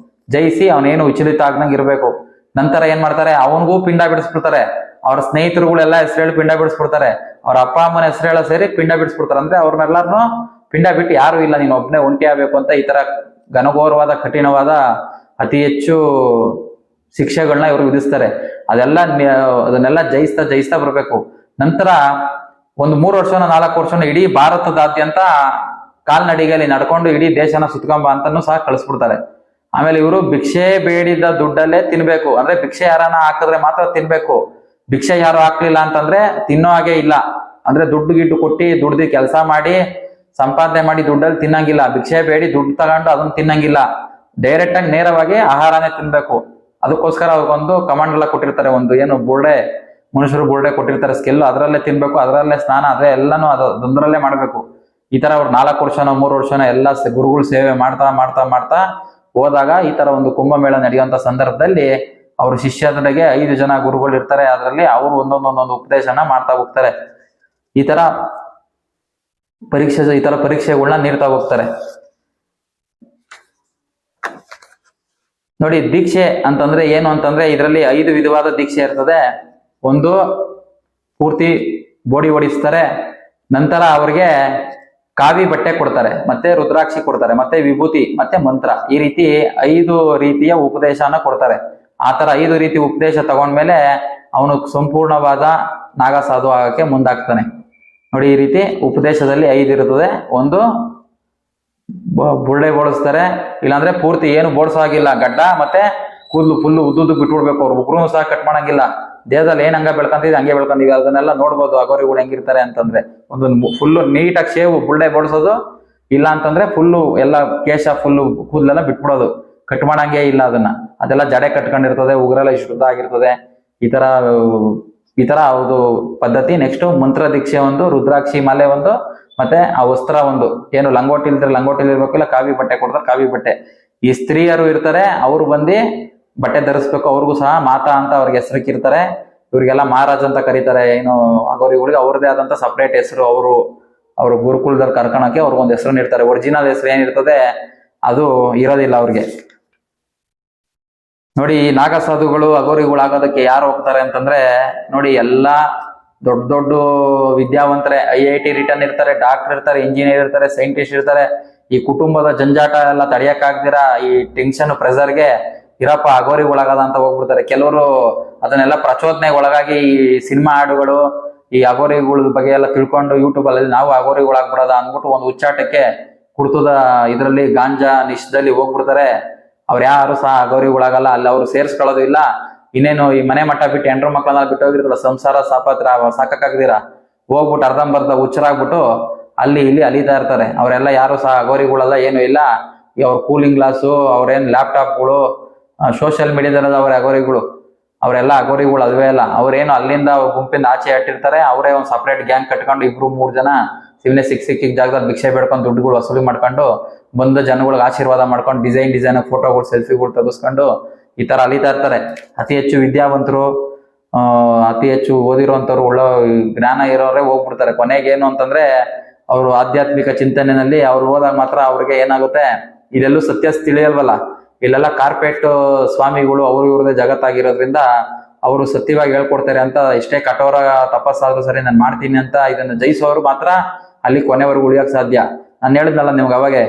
ಜಯಿಸಿ ಅವನೇನು ವಿಚಲಿತ ಆಗ್ದಂಗೆ ಇರ್ಬೇಕು. ನಂತರ ಏನ್ ಮಾಡ್ತಾರೆ, ಅವನಿಗೂ ಪಿಂಡ ಬಿಡಿಸ್ಬಿಡ್ತಾರೆ. ಅವ್ರ ಸ್ನೇಹಿತರುಗಳೆಲ್ಲ ಹೆಸರೇಳಿ ಪಿಂಡ ಬಿಡಿಸ್ಬಿಡ್ತಾರೆ. ಅವ್ರ ಅಪ್ಪ ಅಮ್ಮನ ಹೆಸರೇಳ ಸೇರಿ ಪಿಂಡ ಬಿಡಿಸ್ಬಿಡ್ತಾರೆ. ಅಂದ್ರೆ ಅವ್ರನ್ನೆಲ್ಲಾರು ಪಿಂಡ ಬಿಟ್ಟು ಯಾರು ಇಲ್ಲ, ನೀನ್ ಒಬ್ನೇ ಒಂಟಿ ಆಗ್ಬೇಕು ಅಂತ ಈ ತರ ಘನಘೋರವಾದ ಕಠಿಣವಾದ ಅತಿ ಹೆಚ್ಚು ಶಿಕ್ಷೆಗಳನ್ನ ಇವರು ವಿಧಿಸ್ತಾರೆ. ಅದನ್ನೆಲ್ಲ ಜಯಿಸ್ತಾ ಬರ್ಬೇಕು. ನಂತರ ಒಂದು 3 ವರ್ಷನ 4 ವರ್ಷನ ಇಡೀ ಭಾರತದಾದ್ಯಂತ ಕಾಲ್ನಡಿಗೆಯಲ್ಲಿ ನಡ್ಕೊಂಡು ಇಡೀ ದೇಶನ ಸುತ್ಕೊಂಬ ಅಂತಾನು ಸಹ ಕಳಿಸ್ಬಿಡ್ತಾರೆ. ಆಮೇಲೆ ಇವರು ಭಿಕ್ಷೆ ಬೇಡಿದ ದುಡ್ಡಲ್ಲೇ ತಿನ್ಬೇಕು. ಅಂದ್ರೆ ಭಿಕ್ಷೆ ಯಾರನ್ನ ಹಾಕಿದ್ರೆ ಮಾತ್ರ ತಿನ್ಬೇಕು. ಭಿಕ್ಷೆ ಯಾರು ಹಾಕ್ಲಿಲ್ಲ ಅಂತಂದ್ರೆ ತಿನ್ನೋ ಹಾಗೆ ಇಲ್ಲ. ಅಂದ್ರೆ ದುಡ್ಡು ಗಿಡ್ಡು ಕೊಟ್ಟಿ ದುಡ್ದು ಕೆಲಸ ಮಾಡಿ ಸಂಪಾದನೆ ಮಾಡಿ ದುಡ್ಡಲ್ಲಿ ತಿನ್ನಂಗಿಲ್ಲ. ಭಿಕ್ಷೆ ಬೇಡಿ ದುಡ್ಡು ತಗೊಂಡು ಅದನ್ನ ತಿನ್ನಂಗಿಲ್ಲ. ಡೈರೆಕ್ಟ್ ಆಗಿ ನೇರವಾಗಿ ಆಹಾರನೇ ತಿನ್ಬೇಕು. ಅದಕ್ಕೋಸ್ಕರ ಅವ್ರಿಗೊಂದು ಕಮಾಂಡ್ ಎಲ್ಲ ಕೊಟ್ಟಿರ್ತಾರೆ, ಒಂದು ಏನು ಬುರ್ಡೆ, ಮನುಷ್ಯರು ಬುರ್ಡೆ ಕೊಟ್ಟಿರ್ತಾರೆ ಸ್ಕೆಲ್, ಅದರಲ್ಲೇ ತಿನ್ಬೇಕು, ಅದರಲ್ಲೇ ಸ್ನಾನ, ಅದೇ ಎಲ್ಲಾನು ಅದೊಂದರಲ್ಲೇ ಮಾಡ್ಬೇಕು. ಈ ತರ ಅವ್ರು 4 ವರ್ಷನೋ 3 ವರ್ಷನೋ ಎಲ್ಲ ಗುರುಗಳು ಸೇವೆ ಮಾಡ್ತಾ ಮಾಡ್ತಾ ಮಾಡ್ತಾ ಹೋದಾಗ ಈ ತರ ಒಂದು ಕುಂಭಮೇಳ ನಡೆಯುವಂತ ಸಂದರ್ಭದಲ್ಲಿ ಅವ್ರ ಶಿಷ್ಯರಿಗೆ 5 ಜನ ಗುರುಗಳು ಇರ್ತಾರೆ. ಅದರಲ್ಲಿ ಅವರು ಒಂದೊಂದೊಂದೊಂದು ಉಪದೇಶನ ಮಾಡ್ತಾ ಹೋಗ್ತಾರೆ. ಈ ತರ ಪರೀಕ್ಷೆಗಳನ್ನ ನೀಡ್ತಾ ಹೋಗ್ತಾರೆ. ನೋಡಿ, ದೀಕ್ಷೆ ಅಂತಂದ್ರೆ ಏನು ಅಂತಂದ್ರೆ ಇದರಲ್ಲಿ 5 ವಿಧವಾದ ದೀಕ್ಷೆ ಇರ್ತದೆ. ಒಂದು ಪೂರ್ತಿ ಬೋಡಿ ಹೊಡಿಸ್ತಾರೆ, ನಂತರ ಅವ್ರಿಗೆ ಕಾವಿ ಬಟ್ಟೆ ಕೊಡ್ತಾರೆ, ಮತ್ತೆ ರುದ್ರಾಕ್ಷಿ ಕೊಡ್ತಾರೆ, ಮತ್ತೆ ವಿಭೂತಿ, ಮತ್ತೆ ಮಂತ್ರ. ಈ ರೀತಿ 5 ರೀತಿಯ ಉಪದೇಶನ ಕೊಡ್ತಾರೆ. ಆತರ 5 ರೀತಿ ಉಪದೇಶ ತಗೊಂಡ್ಮೇಲೆ ಅವನು ಸಂಪೂರ್ಣವಾದ ನಾಗಸಾಧು ಆಗಕ್ಕೆ ಮುಂದಾಗ್ತಾನೆ. ನೋಡಿ, ಈ ರೀತಿ ಉಪದೇಶದಲ್ಲಿ 5 ಇರ್ತದೆ. ಒಂದು ಬುಳ್ಳೆ ಬೋಳಿಸ್ತಾರೆ, ಇಲ್ಲಾಂದ್ರೆ ಪೂರ್ತಿ ಏನು ಬೋಳ್ಸೋ ಆಗಿಲ್ಲ, ಗಡ್ಡ ಮತ್ತೆ ಕೂದಲು ಫುಲ್ಲು ಉದ್ದುದ್ದು ಬಿಟ್ಬಿಡ್ಬೇಕು. ಅವ್ರು ಉಗ್ರೂ ಸಹ ಕಟ್ ಮಾಡಂಗಿಲ್ಲ. ದೇಹದಲ್ಲಿ ಏನ್ ಹಂಗ ಬೆಳ್ಕೊಂತಿದ್ವಿ ಹಂಗೆ ಬೆಳ್ಕೊಂತೀವಿ. ಅದನ್ನೆಲ್ಲ ನೋಡ್ಬೋದು ಅಗೋರಿಗಳು ಹೆಂಗಿರ್ತಾರೆ ಅಂತಂದ್ರೆ. ಒಂದು ಫುಲ್ಲು ನೀಟಾಗಿ ಶೇವು ಬುಳ್ಳೆ ಬೋಳ್ಸೋದು, ಇಲ್ಲ ಅಂತಂದ್ರೆ ಫುಲ್ಲು ಎಲ್ಲ ಕೇಶ ಫುಲ್ಲು ಕೂದಲೆಲ್ಲ ಬಿಟ್ಬಿಡೋದು, ಕಟ್ ಮಾಡಂಗೆ ಇಲ್ಲ ಅದನ್ನ. ಅದೆಲ್ಲ ಜಡೆ ಕಟ್ಕೊಂಡಿರ್ತದೆ, ಉಗುರೆಲ್ಲ ಶುದ್ಧ ಆಗಿರ್ತದೆ. ಈ ತರ ಅದು ಪದ್ಧತಿ. ನೆಕ್ಸ್ಟ್ ಮಂತ್ರ ದೀಕ್ಷೆ ಒಂದು, ರುದ್ರಾಕ್ಷಿ ಮಾಲೆ ಒಂದು, ಮತ್ತೆ ಆ ವಸ್ತ್ರ ಒಂದು. ಏನು ಲಂಗೋಟಿ ಇಲ್ದ್ರೆ ಲಂಗೋಟಿ ಇರ್ಬೇಕಿಲ್ಲ, ಕಾವಿ ಬಟ್ಟೆ ಕೊಡ್ತಾರೆ, ಕಾವಿ ಬಟ್ಟೆ. ಈ ಸ್ತ್ರೀಯರು ಇರ್ತಾರೆ, ಅವ್ರು ಬಂದು ಬಟ್ಟೆ ಧರಿಸ್ಬೇಕು. ಅವ್ರಿಗೂ ಸಹ ಮಾತಾ ಅಂತ ಅವ್ರಿಗೆ ಹೆಸರಿಕ್ಕಿರ್ತಾರೆ. ಇವ್ರಿಗೆಲ್ಲ ಮಹಾರಾಜ್ ಅಂತ ಕರೀತಾರೆ. ಏನು ಅಗೋರಿಗಳಿಗೆ ಅವ್ರದೇ ಆದಂತ ಸಪ್ರೇಟ್ ಹೆಸರು. ಅವರು ಗುರುಕುಲದಲ್ಲಿ ಕರ್ಕೊಳಕ್ಕೆ ಅವ್ರಿಗೊಂದು ಹೆಸರನ್ನ ಇರ್ತಾರೆ. ಒರಿಜಿನಲ್ ಹೆಸರು ಏನಿರ್ತದೆ ಅದು ಇರೋದಿಲ್ಲ ಅವ್ರಿಗೆ. ನೋಡಿ, ಈ ನಾಗಸಾಧುಗಳು ಅಗೋರಿಗಳು ಆಗೋದಕ್ಕೆ ಯಾರು ಹೋಗ್ತಾರೆ ಅಂತಂದ್ರೆ, ನೋಡಿ ಎಲ್ಲಾ ದೊಡ್ಡ ದೊಡ್ಡ ವಿದ್ಯಾವಂತರೆ, IIT ರಿಟರ್ನ್ ಇರ್ತಾರೆ, ಡಾಕ್ಟರ್ ಇರ್ತಾರೆ, ಇಂಜಿನಿಯರ್ ಇರ್ತಾರೆ, ಸೈಂಟಿಸ್ಟ್ ಇರ್ತಾರೆ. ಈ ಕುಟುಂಬದ ಜಂಜಾಟ ಎಲ್ಲ ತಡೆಯಕ್ಕಾಗ್ದಿರಾ ಈ ಟೆನ್ಷನ್ ಪ್ರೆಸರ್ಗೆ ಇರಪ್ಪ ಅಗೋರಿಗಳಾಗದ ಅಂತ ಹೋಗ್ಬಿಡ್ತಾರೆ. ಕೆಲವರು ಅದನ್ನೆಲ್ಲ ಪ್ರಚೋದನೆಗೆ ಒಳಗಾಗಿ ಈ ಸಿನಿಮಾ ಹಾಡುಗಳು, ಈ ಅಗೋರಿಗಳ ಬಗ್ಗೆ ಎಲ್ಲ ತಿಳ್ಕೊಂಡು ಯೂಟ್ಯೂಬ್ ಅಲ್ಲಿ ನಾವು ಅಗೋರಿಗಳಾಗ್ಬಿಡೋದ ಅಂದ್ಬಿಟ್ಟು ಒಂದು ಉಚ್ಚಾಟಕ್ಕೆ ಕುಡ್ತದ ಇದರಲ್ಲಿ ಗಾಂಜಾ ನಿಶದಲ್ಲಿ ಹೋಗ್ಬಿಡ್ತಾರೆ. ಅವ್ರು ಯಾರು ಸಹ ಅಗೋರಿಗಳಾಗಲ್ಲ. ಅಲ್ಲಿ ಅವ್ರು ಸೇರ್ಸ್ಕೊಳ್ಳೋದು ಇಲ್ಲ. ಇನ್ನೇನು ಈ ಮನೆ ಮಠ ಬಿಟ್ಟು ಹೆಂಡ್ರು ಮಕ್ಕಳನ್ನ ಬಿಟ್ಟು ಹೋಗಿರ್ತಾರ, ಸಂಸಾರ ಸಾಕಾಗ್ದಿರಾ ಹೋಗ್ಬಿಟ್ಟು ಅರ್ಧಂಬರ್ಧ ಹುಚ್ಚರಾಗ್ಬಿಟ್ಟು ಅಲ್ಲಿ ಇಲ್ಲಿ ಅಲಿತಾ ಇರ್ತಾರೆ. ಅವರೆಲ್ಲ ಯಾರು ಸಹ ಅಗೋರಿಗಳಲ್ಲ, ಏನು ಇಲ್ಲ. ಅವ್ರ ಕೂಲಿಂಗ್ ಗ್ಲಾಸು, ಅವ್ರೇನ್ ಲ್ಯಾಪ್ಟಾಪ್ಗಳು, ಸೋಷಿಯಲ್ ಮೀಡಿಯಾದಲ್ಲಿ ಅವ್ರ ಅಗೋರಿಗಳು, ಅವರೆಲ್ಲ ಅಗೋರಿಗಳು ಅಲ್ವೇ ಅಲ್ಲ. ಅವ್ರೇನು ಅಲ್ಲಿಂದ ಗುಂಪಿಂದ ಆಚೆ ಇಟ್ಟಿರ್ತಾರೆ. ಅವರೇ ಒಂದು ಸಪ್ರೇಟ್ ಗ್ಯಾಂಗ್ ಕಟ್ಕೊಂಡು 2-3 ಜನ ಸಿಮ್ನೆ ಸಿಕ್ಕಿದ ಜಾಗದಲ್ಲಿ ಭಿಕ್ಷೆ ಬೇಡ್ಕೊಂಡು ದುಡ್ಡುಗಳು ವಸೂಲಿ ಮಾಡ್ಕೊಂಡು ಬಂದ ಜನಗಳಿಗೆ ಆಶೀರ್ವಾದ ಮಾಡ್ಕೊಂಡು ಡಿಸೈನ್ ಫೋಟೋಗಳು ಸೆಲ್ಫಿಗಳು ತೆಗೆಸ್ಕೊಂಡು ಈ ತರ ಅಲಿತಾ ಇರ್ತಾರೆ. ಅತಿ ಹೆಚ್ಚು ವಿದ್ಯಾವಂತರು, ಅತಿ ಹೆಚ್ಚು ಓದಿರುವಂತವ್ರು, ಒಳ್ಳೆ ಜ್ಞಾನ ಇರೋರೇ ಹೋಗ್ಬಿಡ್ತಾರೆ. ಕೊನೆಗೇನು ಅಂತಂದ್ರೆ ಅವರು ಆಧ್ಯಾತ್ಮಿಕ ಚಿಂತನೆಯಲ್ಲಿ ಅವ್ರು ಹೋದಾಗ ಮಾತ್ರ ಅವ್ರಿಗೆ ಏನಾಗುತ್ತೆ, ಇದೆಲ್ಲೂ ಸತ್ಯ ತಿಳಿಯಲ್ವಲ್ಲ. ಇಲ್ಲೆಲ್ಲ ಕಾರ್ಪೆಟ್ ಸ್ವಾಮಿಗಳು ಅವರು ಇವ್ರದೇ ಜಗತ್ತಾಗಿರೋದ್ರಿಂದ ಅವರು ಸತ್ಯವಾಗಿ ಹೇಳ್ಕೊಡ್ತಾರೆ ಅಂತ ಎಷ್ಟೇ ಕಠೋರ ತಪಸ್ಸಾದ್ರೂ ಸರಿ ನಾನು ಮಾಡ್ತೀನಿ ಅಂತ ಇದನ್ನ ಜಯಿಸೋರು ಮಾತ್ರ ಅಲ್ಲಿ ಕೊನೆವರೆಗೂ ಉಳಿಯಕ್ ಸಾಧ್ಯ. ನಾನು ಹೇಳಿದ್ನಲ್ಲ ನಿಮ್ಗೆ ಅವಾಗೆ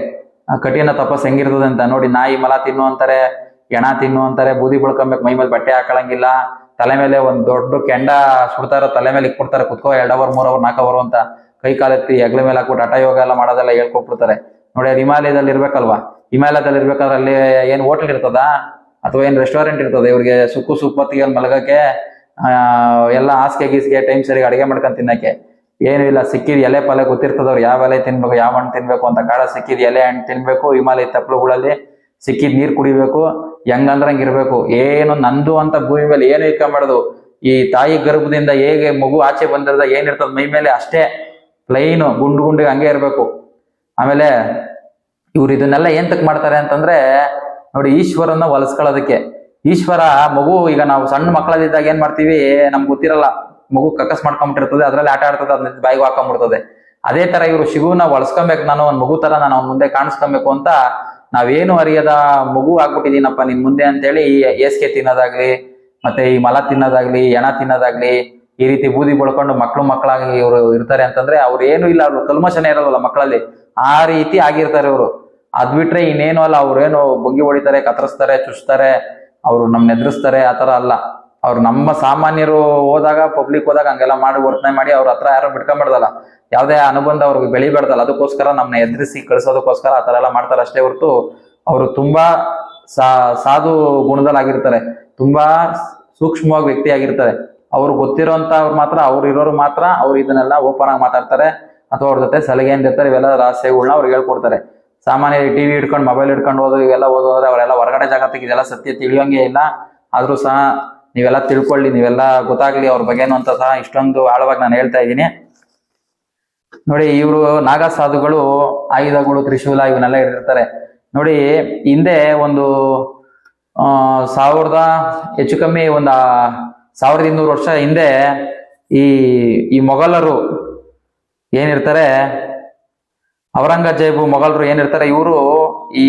ಕಠಿಣ ತಪಸ್ ಹೆಂಗಿರ್ತದೆ ಅಂತ. ನೋಡಿ, ನಾಯಿ ಮಲ ತಿನ್ನು ಅಂತಾರೆ, ಎಣ ತಿನ್ನು ಅಂತಾರೆ, ಬೂದಿ ಬಳ್ಕೊಬೇಕು, ಮೈ ಮೇಲೆ ಬಟ್ಟೆ ಹಾಕೊಳಂಗಿಲ್ಲ, ತಲೆ ಮೇಲೆ ಒಂದ್ ದೊಡ್ಡ ಕೆಂಡ ಸುಡ್ತಾರ, ತಲೆ ಮೇಲೆ ಇಟ್ಬಿಡ್ತಾರೆ, ಕುತ್ಕೋ 2 ಅವರ್ 3 ಅವರ್ 4 ಅವರ್ ಅಂತ ಕೈ ಕಾಲೆತ್ತಿ ಹೆಗ್ಲ ಮೇಲೆ ಹಾಕ್ಬಿಟ್ಟು ಹಠ ಯೋಗ ಎಲ್ಲ ಮಾಡೋದೆಲ್ಲ ಹೇಳ್ಕೊಟ್ಬಿಡ್ತಾರೆ. ನೋಡಿ, ಅದು ಹಿಮಾಲಯದಲ್ಲಿ ಇರ್ಬೇಕಲ್ವಾ. ಹಿಮಾಲಯದಲ್ಲಿ ಇರ್ಬೇಕಾದ್ರೆ ಅಲ್ಲಿ ಏನ್ ಹೋಟೆಲ್ ಇರ್ತದ ಅಥವಾ ಏನ್ ರೆಸ್ಟೋರೆಂಟ್ ಇರ್ತದೆ? ಇವ್ರಿಗೆ ಸುಪ್ಪತ್ತಿಗೆ ಮಲಗಕ್ಕೆ, ಎಲ್ಲ ಹಾಸಿಗೆ ಗೀಸಿಗೆ ಟೈಮ್ ಸರಿಗೆ ಅಡಿಗೆ ಮಾಡ್ಕೊಂಡ್ ತಿನ್ನಕ್ಕೆ ಏನು ಇಲ್ಲ. ಸಿಕ್ಕಿದ ಎಲೆ ಪಲೆ ಗೊತ್ತಿರ್ತದವ್ರು, ಯಾವ ಎಲೆ ತಿನ್ಬೇಕು, ಯಾವ ಹಣ್ಣು ತಿನ್ಬೇಕು ಅಂತ. ಕಾಡ ಸಿಕ್ಕಿದ ಎಲೆ ಹಣ್ಣು ತಿನ್ಬೇಕು, ಹಿಮಾಲಯ ತಪ್ಪಲುಗಳಲ್ಲಿ ಸಿಕ್ಕಿದ್ ನೀರ್ ಕುಡಿಬೇಕು, ಹೆಂಗಂದ್ರಂಗ್ ಇರ್ಬೇಕು. ಏನು ನಂದು ಅಂತ ಭೂಮಿ ಮೇಲೆ ಏನು ಇಟ್ಕೊಂಬಾರ್ದು. ಈ ತಾಯಿ ಗರ್ಭದಿಂದ ಹೇಗೆ ಮಗು ಆಚೆ ಬಂದಿರದ ಏನಿರ್ತದ ಮೈ ಮೇಲೆ ಅಷ್ಟೇ ಪ್ಲೈನು ಗುಂಡಿಗೆ ಹಂಗೆ ಇರ್ಬೇಕು. ಆಮೇಲೆ ಇವ್ರು ಇದನ್ನೆಲ್ಲ ಏಂತಕ್ ಮಾಡ್ತಾರೆ ಅಂತಂದ್ರೆ, ನೋಡಿ, ಈಶ್ವರನ್ನ ಹೊಲಸ್ಕೊಳ್ಳೋದಕ್ಕೆ. ಈಶ್ವರ ಮಗು, ಈಗ ನಾವು ಸಣ್ಣ ಮಕ್ಕಳಲ್ಲಿದ್ದಾಗ ಏನ್ ಮಾಡ್ತೀವಿ ನಮ್ಗೆ ಗೊತ್ತಿರಲ್ಲ, ಮಗು ಕಕ್ಕಸ್ ಮಾಡ್ಕೊಂಡ್ಬಿಟ್ಟಿರ್ತದೆ, ಅದ್ರಲ್ಲಿ ಆಟ ಆಡ್ತದೆ, ಅದನ್ನ ಬಾಯಿಗೆ ಹಾಕೊಂಡ್ಬಿಡ್ತದೆ. ಅದೇ ತರ ಇವರು ಶಿಗುನ ಹೊಲಸ್ಕೊಬೇಕು, ನಾನು ಒಂದ್ ಮಗು ತರ ನಾನು ಅವ್ನ ಮುಂದೆ ಕಾಣಿಸ್ಕೊಬೇಕು ಅಂತ ನಾವೇನು ಅರಿಯದ ಮಗು ಆಗ್ಬಿಟ್ಟಿದೀನಪ್ಪ ನಿನ್ ಮುಂದೆ ಅಂತೇಳಿ ಈ ಏಸ್ಕೆ ತಿನ್ನೋದಾಗ್ಲಿ, ಮತ್ತೆ ಈ ಮಲ ತಿನ್ನೋದಾಗ್ಲಿ, ಎಣ ತಿನ್ನೋದಾಗ್ಲಿ, ಈ ರೀತಿ ಬೂದಿ ಬಳ್ಕೊಂಡು ಮಕ್ಕಳಾಗಿ ಇವರು ಇರ್ತಾರೆ ಅಂತಂದ್ರೆ ಅವ್ರು ಏನು ಇಲ್ಲ, ಅವ್ರು ಕಲ್ಮಶನೇ ಇರೋದಲ್ಲ ಮಕ್ಕಳಲ್ಲಿ, ಆ ರೀತಿ ಆಗಿರ್ತಾರೆ ಇವರು. ಅದ್ ಬಿಟ್ರೆ ಇನ್ನೇನು ಅಲ್ಲ. ಅವ್ರೇನು ಬುಗ್ಗಿ ಹೊಡಿತಾರೆ, ಕತ್ತರಿಸ್ತಾರೆ, ಚುಚ್ತಾರೆ, ಅವ್ರು ನಮ್ನ ಎದುರಿಸ್ತಾರೆ, ಆತರ ಅಲ್ಲ. ಅವ್ರು ನಮ್ಮ ಸಾಮಾನ್ಯರು ಹೋದಾಗ, ಪಬ್ಲಿಕ್ ಹೋದಾಗ ಹಂಗೆಲ್ಲ ಮಾಡಿ ವರ್ತನೆ ಮಾಡಿ ಅವ್ರ ಹತ್ರ ಯಾರು ಬಿಡ್ಕೊಂಡ್ಬಿಡ್ದಲ್ಲ, ಯಾವ್ದೇ ಅನುಬಂಧ ಅವ್ರಿಗೆ ಬೆಳಿಬಾರ್ದಲ್ಲ. ಅದಕ್ಕೋಸ್ಕರ ನಮ್ನ ಎದುರಿಸಿ ಕಳಿಸೋದಕ್ಕೋಸ್ಕರ ಆತರ ಎಲ್ಲ ಮಾಡ್ತಾರೆ ಅಷ್ಟೇ ಹೊರತು ಅವರು ತುಂಬಾ ಸಾಧು ಗುಣದಲ್ಲಾಗಿರ್ತಾರೆ, ತುಂಬಾ ಸೂಕ್ಷ್ಮವಾಗಿ ವ್ಯಕ್ತಿ ಆಗಿರ್ತಾರೆ. ಅವ್ರು ಗೊತ್ತಿರೋಂಥವ್ರು ಮಾತ್ರ, ಅವ್ರು ಇರೋರು ಮಾತ್ರ ಅವ್ರು ಇದನ್ನೆಲ್ಲ ಓಪನ್ ಆಗಿ ಮಾತಾಡ್ತಾರೆ, ಅಥವಾ ಅವ್ರ ಜೊತೆ ಸಲಹೆ ಇರ್ತಾರೆ, ಇವೆಲ್ಲ ರಹಸ್ಯಗಳನ್ನ ಅವ್ರಿಗೆ ಹೇಳ್ಕೊಡ್ತಾರೆ. ಸಾಮಾನ್ಯ ಟಿವಿ ಹಿಡ್ಕೊಂಡು ಮೊಬೈಲ್ ಹಿಡ್ಕೊಂಡು ಇವೆಲ್ಲ ಓದೋದ್ರೆ ಅವರೆಲ್ಲ ಹೊರಗಡೆ ಜಗತ್ತಿಗೆ ಇದೆಲ್ಲ ಸತ್ಯ ತಿಳಿಯೋಂಗೆ ಇಲ್ಲ. ಆದ್ರೂ ಸಹ ನೀವೆಲ್ಲ ತಿಳ್ಕೊಳ್ಳಿ, ನೀವೆಲ್ಲ ಗೊತ್ತಾಗ್ಲಿ ಅವ್ರ ಬಗ್ಗೆನು ಅಂತ ಸಹ ಇಷ್ಟೊಂದು ಆಳವಾಗಿ ನಾನು ಹೇಳ್ತಾ ಇದ್ದೀನಿ. ನೋಡಿ, ಇವರು ನಾಗಾ ಸಾಧುಗಳು ಆಯುಧಗಳು, ತ್ರಿಶೂಲ ಇವನ್ನೆಲ್ಲ ಹಿಡಿದಿರ್ತಾರೆ. ನೋಡಿ, ಹಿಂದೆ ಒಂದು ಹೆಚ್ಚು ಕಮ್ಮಿ ಒಂದು 1200 ವರ್ಷ ಹಿಂದೆ ಈ ಮೊಘಲರು ಏನಿರ್ತಾರೆ, ಔರಂಗಜೇಬು ಮೊಘಲರು ಏನಿರ್ತಾರೆ, ಇವರು ಈ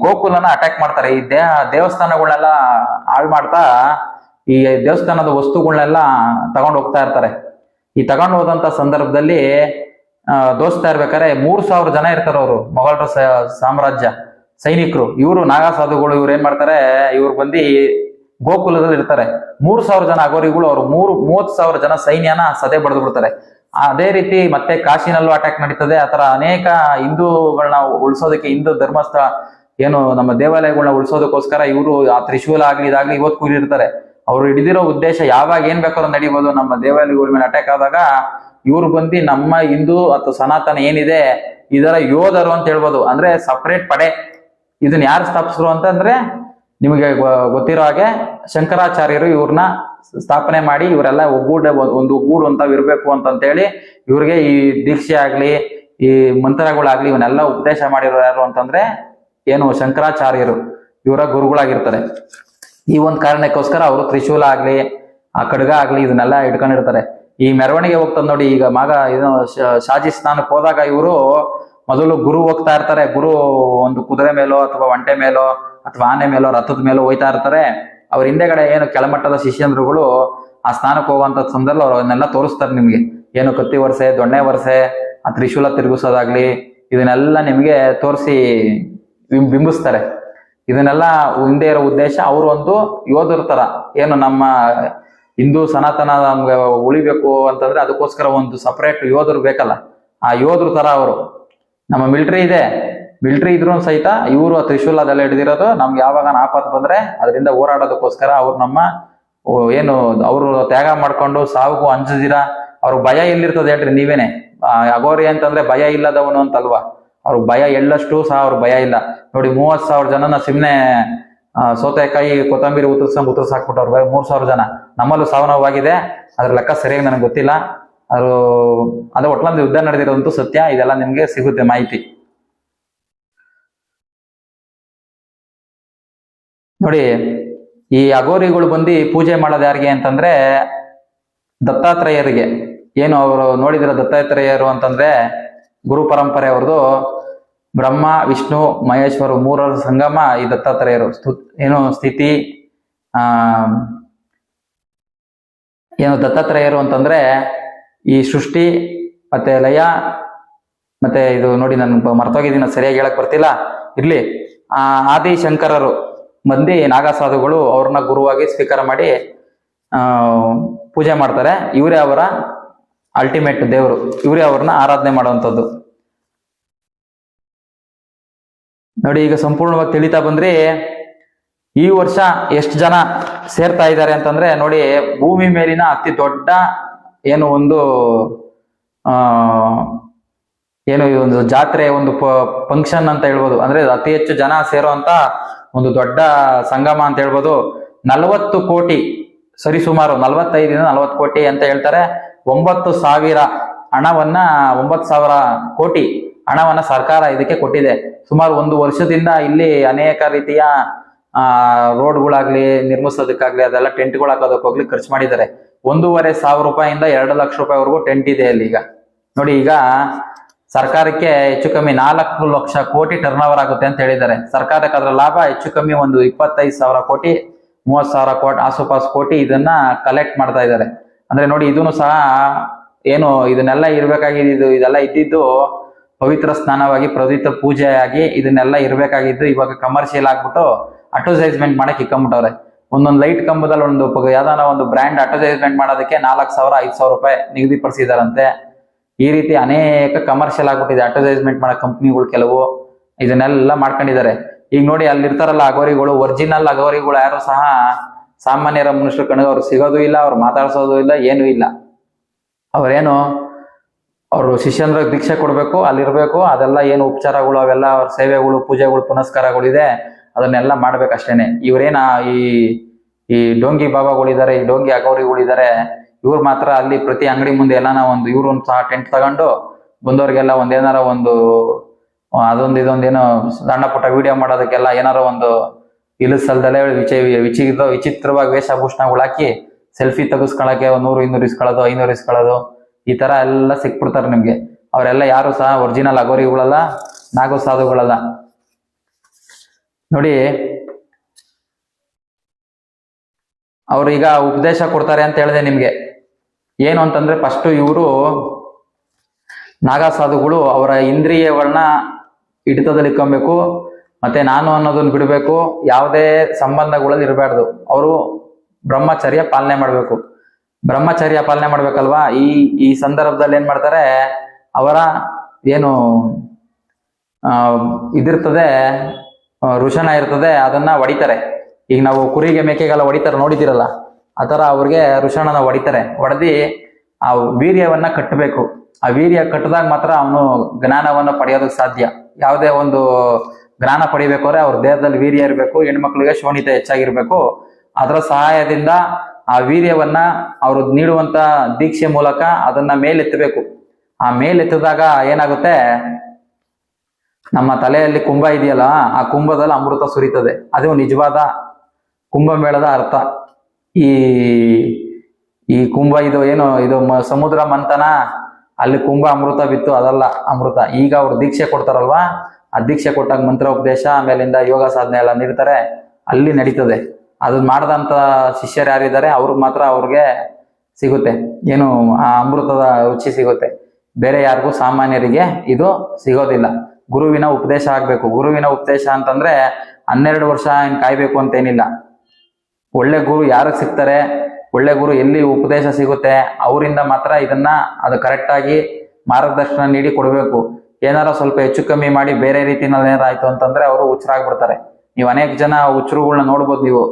ಗೋಕುಲನ ಅಟ್ಯಾಕ್ ಮಾಡ್ತಾರೆ. ಈ ದೇವಸ್ಥಾನಗಳನ್ನೆಲ್ಲ ಹಾಳು ಮಾಡ್ತಾ ಈ ದೇವಸ್ಥಾನದ ವಸ್ತುಗಳನ್ನೆಲ್ಲ ತಗೊಂಡು ಹೋಗ್ತಾ ಇರ್ತಾರೆ. ಈ ತಗೊಂಡು ಹೋದಂತ ಸಂದರ್ಭದಲ್ಲಿ ದೋಸ್ತಾ ಇರ್ಬೇಕಾದ್ರೆ 3000 ಜನ ಇರ್ತಾರೆ ಅವರು, ಮೊಘಲರ ಸಾಮ್ರಾಜ್ಯ ಸೈನಿಕರು. ಇವರು ನಾಗಾ ಸಾಧುಗಳು ಇವ್ರು ಏನ್ ಮಾಡ್ತಾರೆ, ಇವ್ರು ಬಂದು ಗೋಕುಲದಲ್ಲಿ ಇರ್ತಾರೆ. 3000 ಜನ ಅಗೋರಿಗಳು ಅವ್ರು 30,000 ಜನ ಸೈನ್ಯನ ಸದೆ ಬಡ್ದು ಬಿಡ್ತಾರೆ. ಅದೇ ರೀತಿ ಮತ್ತೆ ಕಾಶಿನಲ್ಲೂ ಅಟ್ಯಾಕ್ ನಡೀತದೆ. ಆತರ ಅನೇಕ ಹಿಂದೂಗಳನ್ನ ಉಳಿಸೋದಕ್ಕೆ, ಹಿಂದೂ ಧರ್ಮಸ್ಥಳ ಏನು ನಮ್ಮ ದೇವಾಲಯಗಳನ್ನ ಉಳಿಸೋದಕ್ಕೋಸ್ಕರ ಇವರು ಆ ತ್ರಿಶೂಲ ಆಗ್ಲಿ ಇದಾಗ್ಲಿ ಇವತ್ತು ಕೂರಿರ್ತಾರೆ. ಅವ್ರು ಹಿಡಿದಿರೋ ಉದ್ದೇಶ ಯಾವಾಗ ಏನ್ ಬೇಕಾದ್ರೂ ನಡಿಬೋದು. ನಮ್ಮ ದೇವಾಲಯಗಳ ಮೇಲೆ ಅಟ್ಯಾಕ್ ಆದಾಗ ಇವ್ರು ಬಂದು ನಮ್ಮ ಹಿಂದೂ ಅಥವಾ ಸನಾತನ ಏನಿದೆ ಇದರ ಯೋಧರು ಅಂತ ಹೇಳ್ಬೋದು. ಅಂದ್ರೆ ಸಪರೇಟ್ ಪಡೆ. ಇದನ್ನ ಯಾರು ಸ್ಥಾಪಿಸಿದ್ರು ಅಂತಂದ್ರೆ ನಿಮಗೆ ಗೊತ್ತಿರೋ ಹಾಗೆ ಶಂಕರಾಚಾರ್ಯರು ಇವ್ರನ್ನ ಸ್ಥಾಪನೆ ಮಾಡಿ, ಇವರೆಲ್ಲ ಒಂದು ಒಗ್ಗೂಡು ಅಂತ ಇರ್ಬೇಕು ಅಂತಂತೇಳಿ ಇವ್ರಿಗೆ ಈ ದೀಕ್ಷೆ ಆಗ್ಲಿ ಈ ಮಂತ್ರಗಳಾಗ್ಲಿ ಇವನ್ನೆಲ್ಲ ಉಪದೇಶ ಮಾಡಿರೋ ಯಾರು ಅಂತಂದ್ರೆ ಏನು ಶಂಕರಾಚಾರ್ಯರು, ಇವರ ಗುರುಗಳಾಗಿರ್ತಾರೆ. ಈ ಒಂದು ಕಾರಣಕ್ಕೋಸ್ಕರ ಅವರು ತ್ರಿಶೂಲ ಆಗ್ಲಿ ಆ ಖಡ್ಗ ಆಗ್ಲಿ ಇದನ್ನೆಲ್ಲ ಇಟ್ಕೊಂಡಿರ್ತಾರೆ. ಈ ಮೆರವಣಿಗೆ ಹೋಗ್ತದ ನೋಡಿ, ಈಗ ಏನು ಶಾಜಿ ಸ್ನಾನಕ್ಕೆ ಹೋದಾಗ ಇವರು ಮೊದಲು ಗುರು ಹೋಗ್ತಾ ಇರ್ತಾರೆ. ಗುರು ಒಂದು ಕುದುರೆ ಮೇಲೋ ಅಥವಾ ಒಂಟೆ ಮೇಲೋ ಅಥವಾ ಆನೆ ಮೇಲೋ ರಥದ ಮೇಲೋ ಹೋಯ್ತಾ ಇರ್ತಾರೆ. ಅವ್ರ ಹಿಂದೆಗಡೆ ಏನು ಕೆಳಮಟ್ಟದ ಶಿಷ್ಯಂದ್ರುಗಳು ಆ ಸ್ನಾನಕ್ಕೆ ಹೋಗುವಂತ ಸಂದರ್ಭ ಅವನ್ನೆಲ್ಲ ತೋರಿಸ್ತಾರೆ ನಿಮ್ಗೆ. ಏನು ಕತ್ತಿ ವರ್ಷೆ, ದೊಣ್ಣೆ ವರ್ಷೆ, ಆ ತ್ರಿಶೂಲ ತಿರುಗಿಸೋದಾಗ್ಲಿ ಇದನ್ನೆಲ್ಲ ನಿಮ್ಗೆ ತೋರಿಸಿ ಬಿಂಬಿಸ್ತಾರೆ. ಇದನ್ನೆಲ್ಲ ಹಿಂದೆ ಇರೋ ಉದ್ದೇಶ ಅವರು ಒಂದು ಯೋಧರ ತರ, ಏನು ನಮ್ಮ ಹಿಂದೂ ಸನಾತನ ನಮ್ಗೆ ಉಳಿಬೇಕು ಅಂತಂದ್ರೆ ಅದಕ್ಕೋಸ್ಕರ ಒಂದು ಸಪರೇಟ್ ಯೋಧರು ಬೇಕಲ್ಲ, ಆ ಯೋಧರ ತರ ಅವರು. ನಮ್ಮ ಮಿಲಿಟರಿ ಇದೆ, ಮಿಲಿಟರಿ ಇದ್ರು ಸಹಿತ ಇವರು ತ್ರಿಶೂಲ ಅದೆಲ್ಲ ಹಿಡಿದಿರೋದು ನಮ್ಗೆ ಯಾವಾಗ ಆಪತ್ತು ಬಂದ್ರೆ ಅದರಿಂದ ಹೋರಾಡೋದಕ್ಕೋಸ್ಕರ. ಅವ್ರು ನಮ್ಮ ಏನು ಅವರು ತ್ಯಾಗ ಮಾಡ್ಕೊಂಡು ಸಾವಿಗೂ ಅಂಜದಿರ, ಅವ್ರ ಭಯ ಎಲ್ಲಿರ್ತದೆ ಹೇಳ್ರಿ ನೀವೇನೆ. ಅಗೋರಿ ಅಂತಂದ್ರೆ ಭಯ ಇಲ್ಲದವನು ಅಂತಲ್ವಾ, ಅವ್ರ ಭಯ ಎಳ್ಳಷ್ಟು ಸಹ ಅವ್ರ ಭಯ ಇಲ್ಲ. ನೋಡಿ 30,000 ಜನನ ಸುಮ್ನೆ ಸೌತೆಕಾಯಿ ಕೊತ್ತಂಬರಿ ಉತ್ತರ್ಸಾಕ್ಬಿಟ್ಟವ್ರು 3,000 ಜನ. ನಮ್ಮಲ್ಲೂ ಸಾವು ನೋವಾಗಿದೆ, ಅದ್ರ ಲೆಕ್ಕ ಸರಿಯಾಗಿ ನನಗೆ ಗೊತ್ತಿಲ್ಲ. ಅದೇ ಒಟ್ಲಂದು ಯುದ್ಧ ನಡೆದಿರೋದಂತೂ ಸತ್ಯ. ಇದೆಲ್ಲ ನಿಮ್ಗೆ ಸಿಗುತ್ತೆ ಮಾಹಿತಿ. ನೋಡಿ, ಈ ಅಗೋರಿಗಳು ಬಂದು ಪೂಜೆ ಮಾಡೋದು ಯಾರಿಗೆ ಅಂತಂದ್ರೆ ದತ್ತಾತ್ರೇಯರಿಗೆ. ಏನು ಅವರು ನೋಡಿದಿರ ದತ್ತಾತ್ರೇಯರು ಅಂತಂದ್ರೆ ಗುರು ಪರಂಪರೆ ಅವ್ರದ್ದು. ಬ್ರಹ್ಮ ವಿಷ್ಣು ಮಹೇಶ್ವರ ಮೂರರ ಸಂಗಮ ಈ ದತ್ತಾತ್ರೇಯರು. ಏನು ಸ್ಥಿತಿ ಏನು ದತ್ತಾತ್ರೇಯರು ಅಂತಂದ್ರೆ ಈ ಸೃಷ್ಟಿ ಮತ್ತೆ ಲಯ ಮತ್ತೆ ಇದು ನೋಡಿ ನಾನು ಮರ್ತೋಗಿದ್ದೀನಿ, ಸರಿಯಾಗಿ ಹೇಳಕ್ ಬರ್ತಿಲ್ಲ, ಇರ್ಲಿ. ಆದಿಶಂಕರರು ಮಂದಿ ನಾಗಾ ಸಾಧುಗಳು ಅವ್ರನ್ನ ಗುರುವಾಗಿ ಸ್ವೀಕಾರ ಮಾಡಿ ಪೂಜೆ ಮಾಡ್ತಾರೆ. ಇವರೇ ಅವರ ಅಲ್ಟಿಮೇಟ್ ದೇವರು, ಇವರೇ ಅವ್ರನ್ನ ಆರಾಧನೆ ಮಾಡುವಂಥದ್ದು. ನೋಡಿ, ಈಗ ಸಂಪೂರ್ಣವಾಗಿ ತಿಳಿತಾ ಬಂದ್ರಿ. ಈ ವರ್ಷ ಎಷ್ಟು ಜನ ಸೇರ್ತಾ ಇದ್ದಾರೆ ಅಂತಂದ್ರೆ ನೋಡಿ, ಭೂಮಿ ಮೇಲಿನ ಅತಿ ದೊಡ್ಡ ಏನು ಒಂದು ಏನು ಒಂದು ಜಾತ್ರೆ, ಒಂದು ಫಂಕ್ಷನ್ ಅಂತ ಹೇಳ್ಬೋದು. ಅಂದ್ರೆ ಅತಿ ಹೆಚ್ಚು ಜನ ಸೇರೋ ಅಂತ ಒಂದು ದೊಡ್ಡ ಸಂಗಮ ಅಂತ ಹೇಳ್ಬೋದು. 40 ಕೋಟಿ, ಸರಿಸುಮಾರು 45-40 ಕೋಟಿ ಅಂತ ಹೇಳ್ತಾರೆ. 9,000 ಹಣವನ್ನ 9,000 ಕೋಟಿ ಹಣವನ್ನ ಸರ್ಕಾರ ಇದಕ್ಕೆ ಕೊಟ್ಟಿದೆ. ಸುಮಾರು 1 ವರ್ಷದಿಂದ ಇಲ್ಲಿ ಅನೇಕ ರೀತಿಯ ರೋಡ್ಗಳಾಗ್ಲಿ ನಿರ್ಮಿಸೋದಕ್ಕಾಗ್ಲಿ ಅದೆಲ್ಲ ಟೆಂಟ್ಗಳು ಹಾಕೋದಕ್ಕೋಗ್ಲಿ ಖರ್ಚು ಮಾಡಿದ್ದಾರೆ. 1,500,000 ರೂಪಾಯಿಂದ 2 ಲಕ್ಷ ರೂಪಾಯಿವರೆಗೂ ಟೆಂಟ್ ಇದೆ ಅಲ್ಲಿ. ಈಗ ನೋಡಿ, ಈಗ ಸರ್ಕಾರಕ್ಕೆ ಹೆಚ್ಚು ಕಮ್ಮಿ 4 ಲಕ್ಷ ಕೋಟಿ ಟರ್ನ್ ಓವರ್ ಆಗುತ್ತೆ ಅಂತ ಹೇಳಿದ್ದಾರೆ. ಸರ್ಕಾರಕ್ಕೆ ಅದರ ಲಾಭ ಹೆಚ್ಚು ಕಮ್ಮಿ ಒಂದು 25,000 ಕೋಟಿ 30,000 ಕೋಟಿ ಆಸುಪಾಸು ಕೋಟಿ ಇದನ್ನ ಕಲೆಕ್ಟ್ ಮಾಡ್ತಾ ಇದ್ದಾರೆ. ಅಂದ್ರೆ ನೋಡಿ, ಇದನ್ನು ಸಹ ಏನು ಇದನ್ನೆಲ್ಲ ಇರ್ಬೇಕಾಗಿದ್ದು, ಇದೆಲ್ಲ ಇದ್ದಿದ್ದು ಪವಿತ್ರ ಸ್ನಾನವಾಗಿ ಪವಿತ್ರ ಪೂಜೆಯಾಗಿ ಇದನ್ನೆಲ್ಲ ಇರ್ಬೇಕಾಗಿದ್ದು ಇವಾಗ ಕಮರ್ಷಿಯಲ್ ಆಗ್ಬಿಟ್ಟು ಅಡ್ವರ್ಟೈಸ್ಮೆಂಟ್ ಮಾಡಕ್ ಇಕ್ಕೊಂಬಿಟ್ಟವ್ರೆ. ಒಂದೊಂದು ಲೈಟ್ ಕಂಬದಲ್ಲಿ ಯಾವ್ದಾರ ಒಂದು ಬ್ರ್ಯಾಂಡ್ ಅಡ್ವರ್ಟೈಸ್ಮೆಂಟ್ ಮಾಡೋದಕ್ಕೆ 4,000 5,000 ರೂಪಾಯಿ ನಿಗದಿಪಡಿಸಿದಾರಂತೆ. ಈ ರೀತಿ ಅನೇಕ ಕಮರ್ಷಿಯಲ್ ಆಗ್ಬಿಟ್ಟಿದೆ ಅಡ್ವರ್ಟೈಸ್ಮೆಂಟ್ ಮಾಡೋ ಕಂಪ್ನಿಗಳು ಕೆಲವು ಇದನ್ನೆಲ್ಲ ಮಾಡ್ಕೊಂಡಿದ್ದಾರೆ. ಈಗ ನೋಡಿ, ಅಲ್ಲಿ ಇರ್ತಾರಲ್ಲ ಅಗೋರಿಗಳು, ಒರಿಜಿನಲ್ ಅಗೋರಿಗಳು ಯಾರು ಸಹ ಸಾಮಾನ್ಯರ ಮನುಷ್ಯರ ಕಣ್ಣಿಗೆ ಅವ್ರು ಸಿಗೋದು ಇಲ್ಲ, ಅವ್ರು ಮಾತಾಡ್ಸೋದು ಇಲ್ಲ, ಏನೂ ಇಲ್ಲ. ಅವರೇನು ಅವರು ಶಿಷ್ಯಂದ್ರ ದೀಕ್ಷೆ ಕೊಡ್ಬೇಕು, ಅಲ್ಲಿರ್ಬೇಕು, ಅದೆಲ್ಲ ಏನು ಉಪಚಾರಗಳು ಅವೆಲ್ಲ ಅವ್ರ ಸೇವೆಗಳು, ಪೂಜೆಗಳು, ಪುನಸ್ಕಾರಗಳು ಇದೆ, ಅದನ್ನೆಲ್ಲ ಮಾಡ್ಬೇಕಷ್ಟೇನೆ. ಇವರೇನ ಈ ಡೋಂಗಿ ಬಾಬಾಗಳಿದ್ದಾರೆ, ಈ ಡೋಂಗಿ ಅಗೌರಿಗಳಿದ್ದಾರೆ, ಇವ್ರು ಮಾತ್ರ ಅಲ್ಲಿ ಪ್ರತಿ ಅಂಗಡಿ ಮುಂದೆ ಎಲ್ಲಾನ ಒಂದು ಇವ್ರು ಒಂದು ಟೆಂಟ್ ತಗೊಂಡು ಬಂದವ್ರಿಗೆಲ್ಲ ಒಂದೇನಾರ ಒಂದು ಇದೊಂದೇನೋ ಸಣ್ಣ ಪುಟ್ಟ ವಿಡಿಯೋ ಮಾಡೋದಕ್ಕೆಲ್ಲ ಏನಾರ ಒಂದು ಇಳಿಸಲ್ದಲ್ಲೇ ವಿಚಿತ್ರವಾಗಿ ವೇಷಭೂಷಣಗಳು ಹಾಕಿ ಸೆಲ್ಫಿ ತೆಗಿಸ್ಕೊಳಕ್ಕೆ 100-200 ಇಸ್ಕೊಳ್ಳೋದು, 500 ಇಸ್ಕೊಳ್ಳೋದು, ಈ ತರ ಎಲ್ಲ ಸಿಕ್ಬಿಡ್ತಾರೆ ನಿಮ್ಗೆ. ಅವರೆಲ್ಲ ಯಾರು ಸಹ ಒರಿಜಿನಲ್ ಅಗೋರಿಗಳಲ್ಲ, ನಾಗೋ ಸಾಧುಗಳಲ್ಲ. ನೋಡಿ, ಅವ್ರು ಈಗ ಉಪದೇಶ ಕೊಡ್ತಾರೆ ಅಂತ ಹೇಳಿದೆ ನಿಮ್ಗೆ. ಏನು ಅಂತಂದ್ರೆ ಫಸ್ಟ್ ಇವರು ನಾಗಾ ಸಾಧುಗಳು ಅವರ ಇಂದ್ರಿಯಗಳನ್ನ ಹಿಡಿತದಲ್ಲಿ ಇಟ್ಕೊಬೇಕು, ಮತ್ತೆ ನಾನು ಅನ್ನೋದನ್ನ ಬಿಡಬೇಕು, ಯಾವುದೇ ಸಂಬಂಧಗಳಲ್ಲಿ ಇರಬಾರ್ದು. ಅವರು ಬ್ರಹ್ಮಚರ್ಯ ಪಾಲನೆ ಮಾಡ್ಬೇಕು. ಬ್ರಹ್ಮಚರ್ಯ ಪಾಲನೆ ಮಾಡ್ಬೇಕಲ್ವಾ. ಈ ಸಂದರ್ಭದಲ್ಲಿ ಏನ್ ಮಾಡ್ತಾರೆ, ಅವರ ಏನು ಇದಿರ್ತದೆ, ಋಷಣ ಇರ್ತದೆ, ಅದನ್ನ ಹೊಡಿತಾರೆ. ಈಗ ನಾವು ಕುರಿಗೆ ಮೇಕೆಗೆಲ್ಲ ಹೊಡಿತಾರೆ ನೋಡಿದಿರಲ್ಲ, ಆ ತರ ಅವ್ರಿಗೆ ಋಷಣನ ಹೊಡಿತಾರೆ. ಹೊಡೆದಿ ಆ ವೀರ್ಯವನ್ನ ಕಟ್ಟಬೇಕು. ಆ ವೀರ್ಯ ಕಟ್ಟಿದಾಗ ಮಾತ್ರ ಅವನು ಜ್ಞಾನವನ್ನ ಪಡೆಯೋದಕ್ಕೆ ಸಾಧ್ಯ. ಯಾವುದೇ ಒಂದು ಜ್ಞಾನ ಪಡಿಬೇಕಾದ್ರೆ ಅವ್ರ ದೇಹದಲ್ಲಿ ವೀರ್ಯ ಇರಬೇಕು, ಹೆಣ್ಮಕ್ಳಿಗೆ ಶೋಣಿತ ಹೆಚ್ಚಾಗಿರ್ಬೇಕು. ಅದರ ಸಹಾಯದಿಂದ ಆ ವೀರ್ಯವನ್ನ ಅವರು ನೀಡುವಂತ ದೀಕ್ಷೆ ಮೂಲಕ ಅದನ್ನ ಮೇಲೆತ್ತಬೇಕು. ಆ ಮೇಲೆತ್ತಿದಾಗ ಏನಾಗುತ್ತೆ, ನಮ್ಮ ತಲೆಯಲ್ಲಿ ಕುಂಭ ಇದೆಯಲ್ಲ, ಆ ಕುಂಭದಲ್ಲಿ ಅಮೃತ ಸುರಿತದೆ. ಅದು ನಿಜವಾದ ಕುಂಭಮೇಳದ ಅರ್ಥ. ಈ ಕುಂಭ ಇದು ಸಮುದ್ರ ಮಂಥನ, ಅಲ್ಲಿ ಕುಂಭ ಅಮೃತ ಬಿತ್ತು, ಅದಲ್ಲ ಅಮೃತ. ಈಗ ಅವ್ರು ದೀಕ್ಷೆ ಕೊಡ್ತಾರಲ್ವಾ, ಆ ದೀಕ್ಷೆ ಕೊಟ್ಟಾಗ ಮಂತ್ರೋಪದೇಶ, ಆಮೇಲಿಂದ ಯೋಗ ಸಾಧನೆ ಎಲ್ಲ ನೀಡ್ತಾರೆ, ಅಲ್ಲಿ ನಡೀತದೆ. ಅದನ್ನ ಮಾಡದಂತ ಶಿಷ್ಯರು ಯಾರಿದ್ದಾರೆ ಅವ್ರಿಗೆ ಮಾತ್ರ ಅವ್ರಿಗೆ ಸಿಗುತ್ತೆ, ಏನು ಆ ಅಮೃತದ ರುಚಿ ಸಿಗುತ್ತೆ. ಬೇರೆ ಯಾರಿಗೂ ಸಾಮಾನ್ಯರಿಗೆ ಇದು ಸಿಗೋದಿಲ್ಲ. ಗುರುವಿನ ಉಪದೇಶ ಆಗ್ಬೇಕು. ಗುರುವಿನ ಉಪದೇಶ ಅಂತಂದ್ರೆ 12 ವರ್ಷ ಕಾಯ್ಬೇಕು ಅಂತೇನಿಲ್ಲ. ಒಳ್ಳೆ ಗುರು ಯಾರಿಗೆ ಸಿಗ್ತಾರೆ, ಒಳ್ಳೆ ಗುರು ಎಲ್ಲಿ ಉಪದೇಶ ಸಿಗುತ್ತೆ, ಅವರಿಂದ ಮಾತ್ರ ಇದನ್ನ ಅದು ಕರೆಕ್ಟ್ ಆಗಿ ಮಾರ್ಗದರ್ಶನ ನೀಡಿ ಕೊಡಬೇಕು. ಏನಾರ ಸ್ವಲ್ಪ ಹೆಚ್ಚು ಕಮ್ಮಿ ಮಾಡಿ ಬೇರೆ ರೀತಿನಲ್ಲಿ ಏನಾರಾಯ್ತು ಅಂತಂದ್ರೆ ಅವರು ಹುಚ್ಚರಾಗ್ಬಿಡ್ತಾರೆ. ನೀವು ಅನೇಕ ಜನ ಹುಚ್ಚರುಗಳನ್ನ ನೋಡ್ಬೋದು. ನೀವು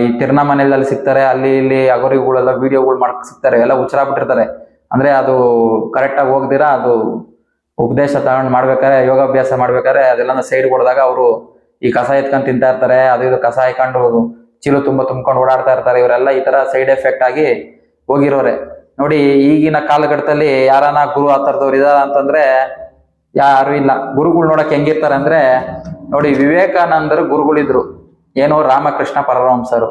ಈ ತಿರುನಾಮನೆಯಲ್ಲಿ ಸಿಗ್ತಾರೆ, ಅಲ್ಲಿ ಇಲ್ಲಿ ಅಗೋರಿಗಳೆಲ್ಲ ವಿಡಿಯೋಗಳು ಮಾಡಕ್ ಸಿಗ್ತಾರೆ, ಎಲ್ಲ ಹುಚ್ಚರಾಗ್ಬಿಟ್ಟಿರ್ತಾರೆ. ಅಂದ್ರೆ ಅದು ಕರೆಕ್ಟ್ ಆಗಿ ಹೋಗ್ದಿರಾ, ಅದು ಉಪದೇಶ ತಗೊಂಡು ಮಾಡ್ಬೇಕಾದ್ರೆ, ಯೋಗಾಭ್ಯಾಸ ಮಾಡ್ಬೇಕಾದ್ರೆ ಅದೆಲ್ಲ ಸೈಡ್ ಹೊಡೆದಾಗ ಅವರು ಈ ಕಸ ಎತ್ಕೊಂಡು ತಿಂತಾ ಇರ್ತಾರೆ, ಅದು ಇದು ಕಸ ಹಾಕೊಂಡು ಚೀಲು ತುಂಬ್ಕೊಂಡು ಓಡಾಡ್ತಾ ಇರ್ತಾರೆ. ಇವರೆಲ್ಲ ಈ ತರ ಸೈಡ್ ಎಫೆಕ್ಟ್ ಆಗಿ ಹೋಗಿರೋರೆ. ನೋಡಿ, ಈಗಿನ ಕಾಲಘಟ್ಟದಲ್ಲಿ ಯಾರನ ಗುರು ಆ ಥರದವ್ರು ಇದಾರ ಅಂತಂದ್ರೆ ಯಾರು ಇಲ್ಲ. ಗುರುಗಳು ನೋಡಕ್ ಹೆಂಗಿರ್ತಾರೆ ಅಂದ್ರೆ, ನೋಡಿ, ವಿವೇಕಾನಂದರು ಗುರುಗಳಿದ್ರು, ಏನೋ ರಾಮಕೃಷ್ಣ ಪರಮಹಂಸರು.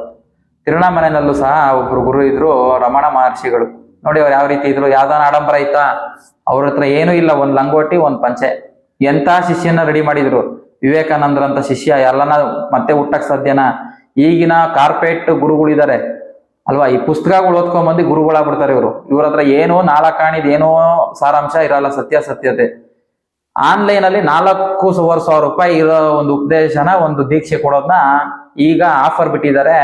ತಿರುಣಾಮನೆಯಲ್ಲೂ ಸಹ ಒಬ್ರು ಗುರು ಇದ್ರು, ರಮಣ ಮಹರ್ಷಿಗಳು. ನೋಡಿ ಅವ್ರು ಯಾವ ರೀತಿ ಇದ್ರು, ಯಾವ್ದಾನ ಆಡಂಬರ ಐತಾ, ಅವ್ರ ಹತ್ರ ಏನೂ ಇಲ್ಲ, ಒಂದ್ ಲಂಗೋಟಿ, ಒಂದ್ ಪಂಚೆ. ಎಂತ ಶಿಷ್ಯನ ರೆಡಿ ಮಾಡಿದ್ರು. ವಿವೇಕಾನಂದರಂತ ಶಿಷ್ಯ ಎಲ್ಲನ ಮತ್ತೆ ಹುಟ್ಟಕ್ ಸಾಧ್ಯನಾ? ಈಗಿನ ಕಾರ್ಪೊರೇಟ್ ಗುರುಗಳಿದ್ದಾರೆ ಅಲ್ವಾ, ಈ ಪುಸ್ತಕಗಳು ಓದ್ಕೊಂಡ್ಬಂದು ಗುರುಗಳಾಗ್ಬಿಡ್ತಾರೆ ಇವರು. ಇವ್ರ ಹತ್ರ ಏನೋ ನಾಲ್ಕಾಣಿದ್ ಏನೋ ಸಾರಾಂಶ ಇರಲ್ಲ, ಸತ್ಯತೆ. ಆನ್ಲೈನ್ ಅಲ್ಲಿ 4,000 ರೂಪಾಯಿ ಇರೋ ಒಂದು ಉಪದೇಶನ, ಒಂದು ದೀಕ್ಷೆ ಕೊಡೋದನ್ನ ಈಗ ಆಫರ್ ಬಿಟ್ಟಿದ್ದಾರೆ,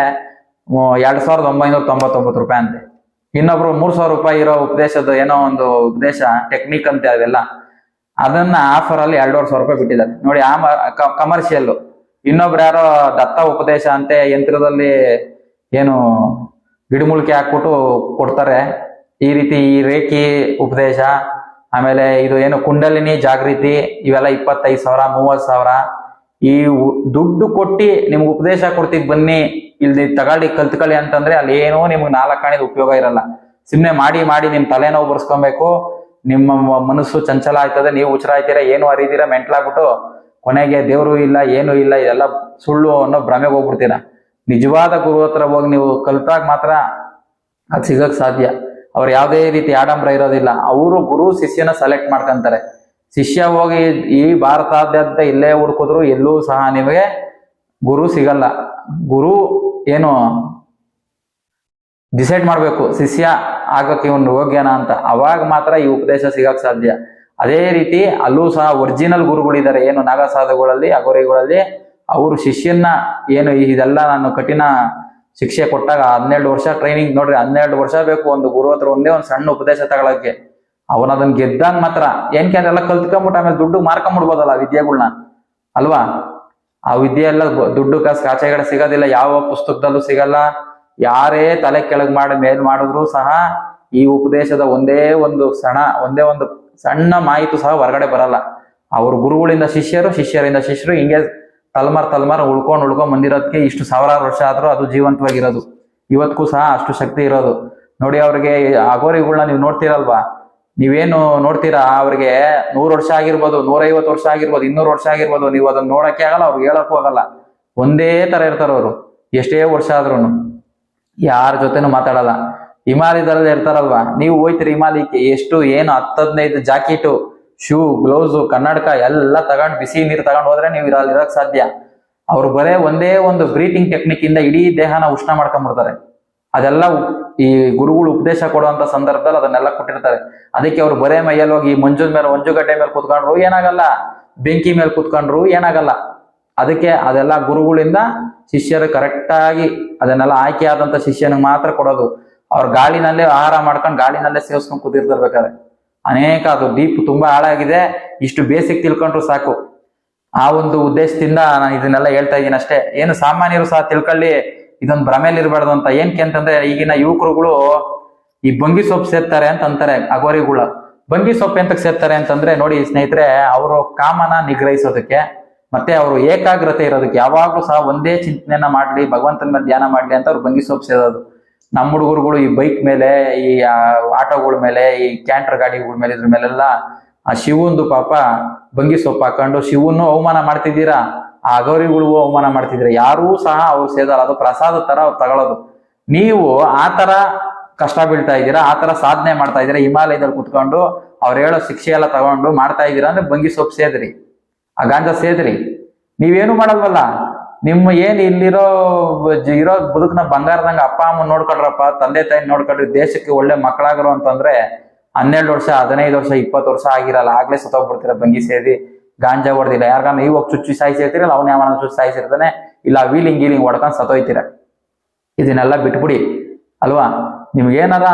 2,999 ರೂಪಾಯಿ ಅಂತೆ. ಇನ್ನೊಬ್ರು 3,000 ರೂಪಾಯಿ ಇರೋ ಉಪದೇಶದ ಏನೋ ಒಂದು ಉಪದೇಶ ಟೆಕ್ನಿಕ್ ಅಂತ ಅದೆಲ್ಲ, ಅದನ್ನ ಆಫರ್ ಅಲ್ಲಿ 2,500 ರೂಪಾಯಿ ಬಿಟ್ಟಿದ್ದಾರೆ ನೋಡಿ. ಕಮರ್ಷಿಯಲ್. ಇನ್ನೊಬ್ರು ಯಾರೋ ದತ್ತ ಉಪದೇಶ ಅಂತೆ ಯಂತ್ರದಲ್ಲಿ ಏನು ಗಿಡಮೂಲಿಕೆ ಹಾಕ್ಬಿಟ್ಟು ಕೊಡ್ತಾರೆ. ಈ ರೀತಿ ಈ ರೇಖಿ ಉಪದೇಶ, ಆಮೇಲೆ ಇದು ಏನು ಕುಂಡಲಿನಿ ಜಾಗೃತಿ, ಇವೆಲ್ಲ 25,000 30,000. ಈ ದುಡ್ಡು ಕೊಟ್ಟಿ ನಿಮ್ಗೆ ಉಪದೇಶ ಕೊಡ್ತೀವಿ ಬನ್ನಿ, ಇಲ್ಲಿ ತಗೊಳ್ಳಿ ಕಲ್ತ್ಕೊಳ್ಳಿ ಅಂತಂದ್ರೆ ಅಲ್ಲಿ ಏನೋ ನಿಮ್ಗೆ 4 ಆಣಿದ ಉಪಯೋಗ ಇರಲ್ಲ. ಸುಮ್ನೆ ಮಾಡಿ ನಿಮ್ ತಲೆನೋವು ಬರ್ಸ್ಕೊಬೇಕು, ನಿಮ್ಮ ಮನಸ್ಸು ಚಂಚಲ ಆಯ್ತದೆ, ನೀವು ಹುಚ್ಚರ ಆಯ್ತೀರಾ, ಏನು ಅರಿತೀರಾ, ಮೆಂಟ್ಲಾಗ್ಬಿಟ್ಟು ಕೊನೆಗೆ ದೇವರು ಇಲ್ಲ, ಏನು ಇಲ್ಲ, ಇದೆಲ್ಲ ಸುಳ್ಳು ಅನ್ನೋ ಭ್ರಮೆಗೆ ಹೋಗ್ಬಿಡ್ತೀರಾ. ನಿಜವಾದ ಗುರು ಹತ್ರ ಹೋಗಿ ನೀವು ಕಲ್ತಾಗ ಮಾತ್ರ ಅದು ಸಿಗಕ್ ಸಾಧ್ಯ. ಅವ್ರು ಯಾವುದೇ ರೀತಿ ಆಡಂಬರ ಇರೋದಿಲ್ಲ. ಅವರು ಗುರು ಶಿಷ್ಯನ ಸೆಲೆಕ್ಟ್ ಮಾಡ್ಕೊಂತಾರೆ. ಶಿಷ್ಯ ಹೋಗಿ ಈ ಭಾರತಾದ್ಯಂತ ಇಲ್ಲೇ ಹುಡ್ಕಿದ್ರು ಎಲ್ಲೂ ಸಹ ನಿಮಗೆ ಗುರು ಸಿಗಲ್ಲ. ಗುರು ಏನು ಡಿಸೈಡ್ ಮಾಡ್ಬೇಕು, ಶಿಷ್ಯ ಆಗಕ್ಕೆ ಇವನು ಯೋಗ್ಯನ ಅಂತ, ಅವಾಗ ಮಾತ್ರ ಈ ಉಪದೇಶ ಸಿಗಕ್ ಸಾಧ್ಯ. ಅದೇ ರೀತಿ ಅಲ್ಲೂ ಸಹ ಒರಿಜಿನಲ್ ಗುರುಗಳಿದ್ದಾರೆ, ಏನು ನಾಗಸಾಧುಗಳಲ್ಲಿ ಅಗೋರಿಗಳಲ್ಲಿ. ಅವರು ಶಿಷ್ಯನ್ನ ಏನು ಇದೆಲ್ಲ ನಾನು ಕಠಿಣ ಶಿಕ್ಷೆ ಕೊಟ್ಟಾಗ 12 ವರ್ಷ ಟ್ರೈನಿಂಗ್, ನೋಡ್ರಿ 12 ವರ್ಷ ಬೇಕು ಒಂದು ಗುರು ಹತ್ರ ಒಂದೇ ಒಂದು ಸಣ್ಣ ಉಪದೇಶ ತಗೊಳಕ್ಕೆ. ಅವನ ಅದನ್ನ ಗೆದ್ದಂಗ ಮಾತ್ರ. ಏನ್ಕೆ ಅದೆಲ್ಲ ಕಲ್ತ್ಕೊಂಡ್ಬಿಟ್ಟು ಆಮೇಲೆ ದುಡ್ಡು ಮಾರ್ಕೊಂಡ್ಬಿಡ್ಬೋದಲ್ಲ ವಿದ್ಯೆಗಳ್ನ ಅಲ್ವಾ. ಆ ವಿದ್ಯೆ ಎಲ್ಲ ದುಡ್ಡು ಕಾಸು ಆಚೆಗಡೆ ಸಿಗೋದಿಲ್ಲ, ಯಾವ ಪುಸ್ತಕದಲ್ಲೂ ಸಿಗಲ್ಲ. ಯಾರೇ ತಲೆ ಕೆಳಗ್ ಮಾಡಿ ಮೇಲ್ ಮಾಡಿದ್ರು ಸಹ ಈ ಉಪದೇಶದ ಒಂದೇ ಒಂದು ಸಣ್ಣ ಮಾಹಿತಿ ಸಹ ಹೊರಗಡೆ ಬರಲ್ಲ. ಅವ್ರ ಗುರುಗಳಿಂದ ಶಿಷ್ಯರು, ಶಿಷ್ಯರಿಂದ ಶಿಷ್ಯರು, ಹಿಂಗೆ ತಲೆಮಾರು ಉಳ್ಕೊಂಡ್ ಬಂದಿರೋದಕ್ಕೆ ಇಷ್ಟು ಸಾವಿರಾರು ವರ್ಷ ಆದ್ರೂ ಅದು ಜೀವಂತವಾಗಿರೋದು. ಇವತ್ತಿಗೂ ಸಹ ಅಷ್ಟು ಶಕ್ತಿ ಇರೋದು. ನೋಡಿ, ಅವ್ರಿಗೆ ಅಘೋರಿಗಳನ್ನ ನೀವು ನೋಡ್ತೀರಲ್ವಾ, ನೀವೇನು ನೋಡ್ತೀರಾ, ಅವ್ರಿಗೆ 100 ವರ್ಷ ಆಗಿರ್ಬೋದು, 150 ವರ್ಷ ಆಗಿರ್ಬೋದು, 200 ವರ್ಷ ಆಗಿರ್ಬೋದು, ನೀವು ಅದನ್ನ ನೋಡಕ್ಕೆ ಆಗಲ್ಲ, ಅವ್ರಿಗೆ ಹೇಳಕ್ಕೂ ಆಗಲ್ಲ. ಒಂದೇ ತರ ಇರ್ತಾರ ಅವರು, ಎಷ್ಟೇ ವರ್ಷ ಆದ್ರೂ ಯಾರ ಜೊತೆನೂ ಮಾತಾಡಲ್ಲ. ಹಿಮಾಲಯದಲ್ಲಿ ಇರ್ತಾರಲ್ವಾ, ನೀವು ಹೋಯ್ತೀರಿ ಹಿಮಾಲಯಕ್ಕೆ, ಎಷ್ಟು ಏನು 10-15 ಜಾಕೆಟು, ಶೂ, ಗ್ಲೌಸು, ಕನ್ನಡಕ ಎಲ್ಲ ತಗೊಂಡು ಬಿಸಿ ನೀರು ತಗೊಂಡು ಹೋದ್ರೆ ನೀವು ಇರಕ್ ಸಾಧ್ಯ. ಅವ್ರು ಬರೇ ಒಂದೇ ಒಂದು ಬ್ರೀತಿಂಗ್ ಟೆಕ್ನಿಕ್ ಇಂದ ಇಡೀ ದೇಹನ ಉಷ್ಣ ಮಾಡ್ಕೊಂಡ್ಬಿಡ್ತಾರೆ. ಅದೆಲ್ಲ ಈ ಗುರುಗಳು ಉಪದೇಶ ಕೊಡುವಂತ ಸಂದರ್ಭದಲ್ಲಿ ಅದನ್ನೆಲ್ಲ ಕೊಟ್ಟಿರ್ತಾರೆ. ಅದಕ್ಕೆ ಅವ್ರು ಬರೇ ಮೈಯಲ್ಲಿ ಹೋಗಿ ಮಂಜುಗಡ್ಡೆ ಮೇಲೆ ಕುತ್ಕೊಂಡ್ರು ಏನಾಗಲ್ಲ, ಬೆಂಕಿ ಮೇಲೆ ಕುತ್ಕೊಂಡ್ರು ಏನಾಗಲ್ಲ. ಅದಕ್ಕೆ ಅದೆಲ್ಲ ಗುರುಗಳಿಂದ ಶಿಷ್ಯರು ಕರೆಕ್ಟ್ ಆಗಿ ಅದನ್ನೆಲ್ಲ ಆಯ್ಕೆ ಆದಂತ ಶಿಷ್ಯನಿಗೆ ಮಾತ್ರ ಕೊಡೋದು. ಅವ್ರ ಗಾಳಿನಲ್ಲೇ ಆಹಾರ ಮಾಡ್ಕೊಂಡು ಗಾಳಿನಲ್ಲೇ ಸೇವಿಸ್ಕೊಂಡು ಕೂತಿರ್ತಿರ್ಬೇಕಾದ್ರೆ. ಅನೇಕ ಅದು ಡೀಪ್ ತುಂಬಾ ಆಳಾಗಿದೆ. ಇಷ್ಟು ಬೇಸಿಕ್ ತಿಳ್ಕೊಂಡ್ರು ಸಾಕು. ಆ ಒಂದು ಉದ್ದೇಶದಿಂದ ನಾನು ಇದನ್ನೆಲ್ಲ ಹೇಳ್ತಾ ಇದ್ದೀನಿ ಅಷ್ಟೇ. ಏನು ಸಾಮಾನ್ಯರು ಸಹ ತಿಳ್ಕೊಳ್ಳಿ, ಇದೊಂದು ಭ್ರಮೇಲಿ ಇರಬಾರ್ದು ಅಂತ. ಏನಕ್ಕೆ ಅಂತಂದ್ರೆ, ಈಗಿನ ಯುವಕರುಗಳು ಈ ಬಂಗಿ ಸೊಪ್ಪು ಸೇರ್ತಾರೆ ಅಂತ ಅಂತಾರೆ ಅಘೋರಿಗಳು. ಬಂಗಿ ಸೊಪ್ಪು ಎಂತಕ್ಕೆ ಸೇರ್ತಾರೆ ಅಂತಂದ್ರೆ, ನೋಡಿ ಸ್ನೇಹಿತರೆ, ಅವರು ಕಾಮನ ನಿಗ್ರಹಿಸೋದಕ್ಕೆ, ಮತ್ತೆ ಅವರು ಏಕಾಗ್ರತೆ ಇರೋದಕ್ಕೆ, ಯಾವಾಗ್ಲೂ ಸಹ ಒಂದೇ ಚಿಂತನೆಯನ್ನ ಮಾಡ್ಲಿ, ಭಗವಂತನ ಮೇಲೆ ಧ್ಯಾನ ಮಾಡ್ಲಿ ಅಂತ ಅವ್ರು ಬಂಗಿ ಸೊಪ್ಪು ಸೇರೋದು. ನಮ್ಮ ಹುಡುಗರುಗಳು ಈ ಬೈಕ್ ಮೇಲೆ, ಈ ಆಟೋಗಳ ಮೇಲೆ, ಈ ಕ್ಯಾಂಟರ್ ಗಾಡಿಗಳ ಮೇಲೆ, ಇದ್ರ ಮೇಲೆಲ್ಲ ಆ ಶಿವಂದು ಪಾಪ ಬಂಗಿ ಸೊಪ್ಪು ಹಾಕೊಂಡು ಶಿವನ್ನು ಅವಮಾನ ಮಾಡ್ತಿದ್ದೀರಾ, ಆ ಅಘೋರಿಗಳಿಗೂ ಅವಮಾನ ಮಾಡ್ತಿದ್ದೀರಾ. ಯಾರೂ ಸಹ ಅವ್ರು ಸೇದಲ್ಲ, ಅದು ಪ್ರಸಾದ ತರ ಅವ್ರು ತಗೊಳ್ಳೋದು. ನೀವು ಆ ತರ ಕಷ್ಟ ಬೀಳ್ತಾ ಇದ್ದೀರಾ, ಆ ತರ ಸಾಧನೆ ಮಾಡ್ತಾ ಇದ್ದೀರಾ, ಹಿಮಾಲಯದಲ್ಲಿ ಕುತ್ಕೊಂಡು ಅವ್ರು ಹೇಳೋ ಶಿಕ್ಷೆ ಎಲ್ಲ ತಗೊಂಡು ಮಾಡ್ತಾ ಇದ್ದೀರಾ ಅಂದ್ರೆ ಬಂಗಿ ಸೊಪ್ಪು ಸೇದ್ರಿ, ಆ ಗಾಂಜಾ ಸೇದ್ರಿ. ನೀವೇನು ಮಾಡಲ್ವಲ್ಲ. ನಿಮ್ಮ ಏನ್ ಇರೋ ಬದುಕನ ಬಂಗಾರದಂಗ ಅಪ್ಪ ಅಮ್ಮ ನೋಡ್ಕೊಳ್ರಪ್ಪ, ತಂದೆ ತಾಯಿ ನೋಡ್ಕೊಳ್ರಿ, ದೇಶಕ್ಕೆ ಒಳ್ಳೆ ಮಕ್ಕಳಾಗರು ಅಂತಂದ್ರೆ 12 ವರ್ಷ, 15 ವರ್ಷ, 20 ವರ್ಷ ಆಗಿರಲ್ಲ, ಆಗ್ಲೇ ಸತ್ತೋಗ್ಬಿಡ್ತೀರ ಬಂಗಿ ಸೇದಿ, ಗಾಂಜಾ ಹೊಡೆದಿಲ್ಲ. ಯಾರ್ಗಾನ ಇವಾಗ ಚುಚ್ಚಿ ಸಾಯಿಸಿರ್ತೀರಲ್ಲ, ಅವನೇ ಅವನ ಚುಚ್ಚಿ ಸಾಯಿಸಿರ್ತಾನೆ, ಇಲ್ಲ ವೀಲಿಂಗ್ ಹೊಡ್ಕೊಂಡು ಸತ್ತೋಯ್ತೀರ. ಇದನ್ನೆಲ್ಲ ಬಿಟ್ಬಿಡಿ ಅಲ್ವಾ. ನಿಮ್ಗೇನಾರ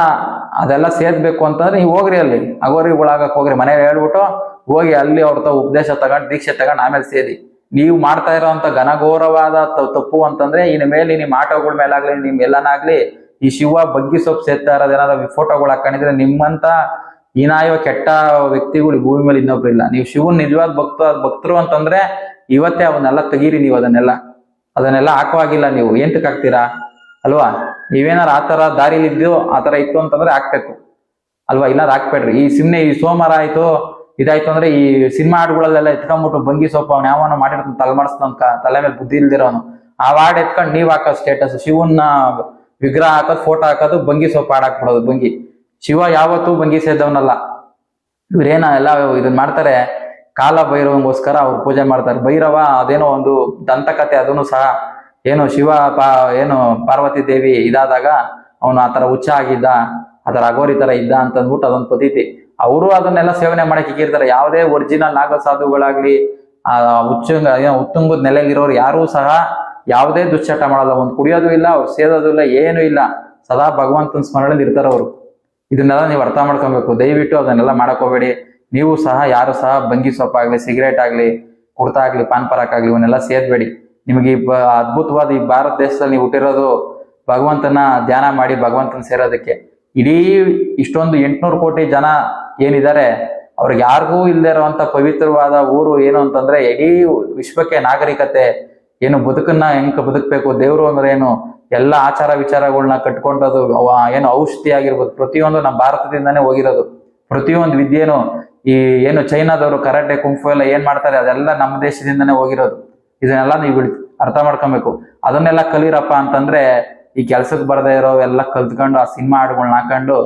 ಅದೆಲ್ಲ ಸೇದ್ಬೇಕು ಅಂತಂದ್ರೆ ನೀವು ಹೋಗ್ರಿ, ಅಲ್ಲಿ ಅಘೋರಿಗಳಾಗಕ್ ಹೋಗ್ರಿ, ಮನೇಲಿ ಹೇಳ್ಬಿಟ್ಟು ಹೋಗಿ ಅಲ್ಲಿ ಅವ್ರ ಉಪದೇಶ ತಗೊಂಡು ದೀಕ್ಷೆ ತಗೊಂಡು ಆಮೇಲೆ ಸೇದಿ. ನೀವು ಮಾಡ್ತಾ ಇರೋಂಥ ಘನಘೋರವಾದ ತಪ್ಪು ಅಂತಂದ್ರೆ, ಇನ್ನು ಮೇಲೆ ನಿಮ್ಮ ಆಟೋಗಳ ಮೇಲಾಗ್ಲಿ, ನಿಮ್ ಎಲ್ಲನಾಗ್ಲಿ ಈ ಶಿವ ಬಗ್ಗಿ ಸೊಪ್ಪು ಸೇರ್ತಾ ಇರೋದೇನಾದ್ರು ಫೋಟೋಗಳು ಹಾಕೊಂಡಿದ್ರೆ, ನಿಮ್ಮಂತ ಹೀನಾಯ ಕೆಟ್ಟ ವ್ಯಕ್ತಿಗಳು ಭೂಮಿ ಮೇಲೆ ಇನ್ನೊಬ್ರು ಇಲ್ಲ. ನೀವು ಶಿವನ್ ನಿಜವಾದ ಭಕ್ತರು ಅಂತಂದ್ರೆ ಇವತ್ತೇ ಅವನ್ನೆಲ್ಲ ತೆಗೀರಿ. ನೀವು ಅದನ್ನೆಲ್ಲ ಹಾಕುವಾಗಿಲ್ಲ. ನೀವು ಎಂತಕ್ಕೆ ಹಾಕ್ತೀರಾ ಅಲ್ವಾ. ನೀವೇನಾರು ಆತರ ದಾರಿಲಿದ್ದು ಆತರ ಇತ್ತು ಅಂತಂದ್ರೆ ಹಾಕ್ಬೇಕು ಅಲ್ವಾ, ಇಲ್ಲಾಂದ್ರೆ ಹಾಕ್ಬೇಡ್ರಿ. ಈ ಸುಮ್ನೆ ಈ ಸೋಮವಾರ ಆಯ್ತು ಇದಾಯ್ತು ಅಂದ್ರೆ ಈ ಸಿನಿಮಾ ಹಾಡುಗಳಲ್ಲೆಲ್ಲ ಎತ್ಕೊಂಡ್ಬಿಟ್ಟು ಬಂಗಿ ಸೊಪ್ಪು ಅವ್ನು ಯಾವನ ಮಾಡಿರ್ತಾನೆ, ತಲೆ ಮೇಲೆ ಬುದ್ಧಿ ಇಲ್ದಿರೋನು, ಆ ಹಾಡ್ ಎತ್ಕೊಂಡು ನೀವ್ ಹಾಕೋ ಸ್ಟೇಟಸ್, ಶಿವನ್ನ ವಿಗ್ರಹ ಹಾಕೋದು, ಫೋಟೋ ಹಾಕೋದು, ಬಂಗಿ ಸೊಪ್ಪು ಹಾಡಾಕ್ಬಿಡೋದು. ಬಂಗಿ ಶಿವ ಯಾವತ್ತೂ ಬಂಗಿ ಸೇದವನಲ್ಲ. ಇವ್ರೇನ ಎಲ್ಲ ಇದನ್ ಮಾಡ್ತಾರೆ, ಕಾಲ ಭೈರವಂಗೋಸ್ಕರ ಅವ್ರು ಪೂಜೆ ಮಾಡ್ತಾರೆ. ಭೈರವ ಅದೇನೋ ಒಂದು ದಂತಕತೆ, ಅದನ್ನು ಸಹ ಏನು ಶಿವ ಏನು ಪಾರ್ವತಿ ದೇವಿ ಇದಾದಾಗ ಅವನು ಆತರ ಹುಚ್ಚ ಆಗಿದ್ದ, ಆತರ ಅಘೋರಿ ತರ ಇದ್ದ ಅಂತ ಅಂದ್ಬಿಟ್ಟು ಅದೊಂದು ಪದ್ಧತಿ. ಅವರು ಅದನ್ನೆಲ್ಲ ಸೇವನೆ ಮಾಡಕ್ ಇಕ್ಕಿರ್ತಾರೆ. ಯಾವುದೇ ಒರಿಜಿನಲ್ ನಾಗ ಸಾಧುಗಳಾಗ್ಲಿ, ಆ ಉತ್ತುಂಗದ ನೆಲೆಯಲ್ಲಿರೋರು ಯಾರೂ ಸಹ ಯಾವುದೇ ದುಶ್ಚಟ ಮಾಡಲ್ಲ. ಒಂದು ಕುಡಿಯೋದು ಇಲ್ಲ, ಅವ್ರು ಸೇದೋದು ಇಲ್ಲ, ಏನು ಇಲ್ಲ, ಸದಾ ಭಗವಂತನ ಸ್ಮರಣೆಯಲ್ಲಿ ಇರ್ತಾರ ಅವರು. ಇದನ್ನೆಲ್ಲ ನೀವು ಅರ್ಥ ಮಾಡ್ಕೊಬೇಕು. ದಯವಿಟ್ಟು ಅದನ್ನೆಲ್ಲ ಮಾಡಕ್ ಹೋಗ್ಬೇಡಿ. ನೀವು ಸಹ ಯಾರು ಸಹ ಬಂಗಿ ಸೊಪ್ಪಾಗ್ಲಿ, ಸಿಗರೇಟ್ ಆಗ್ಲಿ, ಕುಡ್ತಾ ಆಗ್ಲಿ, ಪಾನ್ ಪರಾಕ್ ಆಗ್ಲಿ, ಇವನ್ನೆಲ್ಲ ಸೇದ್ಬೇಡಿ. ನಿಮಗೆ ಈ ಅದ್ಭುತವಾದ ಈ ಭಾರತ ದೇಶದಲ್ಲಿ ನೀವು ಹುಟ್ಟಿರೋದು ಭಗವಂತನ ಧ್ಯಾನ ಮಾಡಿ ಭಗವಂತನ ಸೇರೋದಕ್ಕೆ. ಇಡೀ ಇಷ್ಟೊಂದು 800 ಕೋಟಿ ಜನ ಏನಿದ್ದಾರೆ, ಅವ್ರಿಗೆ ಯಾರಿಗೂ ಇಲ್ಲದೆ ಇರುವಂತ ಪವಿತ್ರವಾದ ಊರು ಏನು ಅಂತಂದ್ರೆ, ಇಡೀ ವಿಶ್ವಕ್ಕೆ ನಾಗರಿಕತೆ ಏನು, ಬದುಕನ್ನ ಹೆಂಗ್ ಬದುಕ್ಬೇಕು, ದೇವ್ರು ಅಂದ್ರೆ ಏನು, ಎಲ್ಲ ಆಚಾರ ವಿಚಾರಗಳನ್ನ ಕಟ್ಕೊಂಡದು, ಏನು ಔಷಧಿ ಆಗಿರ್ಬೋದು, ಪ್ರತಿಯೊಂದು ನಮ್ಮ ಭಾರತದಿಂದಾನೇ ಹೋಗಿರೋದು. ಪ್ರತಿಯೊಂದು ವಿದ್ಯೆನು ಈ ಏನು ಚೈನಾದವರು ಕರಾಟೆ ಕುಂಫು ಎಲ್ಲ ಏನ್ ಮಾಡ್ತಾರೆ, ಅದೆಲ್ಲ ನಮ್ಮ ದೇಶದಿಂದಾನೇ ಹೋಗಿರೋದು. ಇದನ್ನೆಲ್ಲ ನೀವು ಅರ್ಥ ಮಾಡ್ಕೊಬೇಕು. ಅದನ್ನೆಲ್ಲ ಕಲೀರಪ್ಪ ಅಂತಂದ್ರೆ, ಈ ಕೆಲ್ಸಕ್ಕೆ ಬರದೇ ಇರೋ ಎಲ್ಲ ಕಲ್ತ್ಕೊಂಡು ಆ ಸಿನಿಮಾ ಹಾಡುಗಳನ್ನ ಹಾಕೊಂಡು,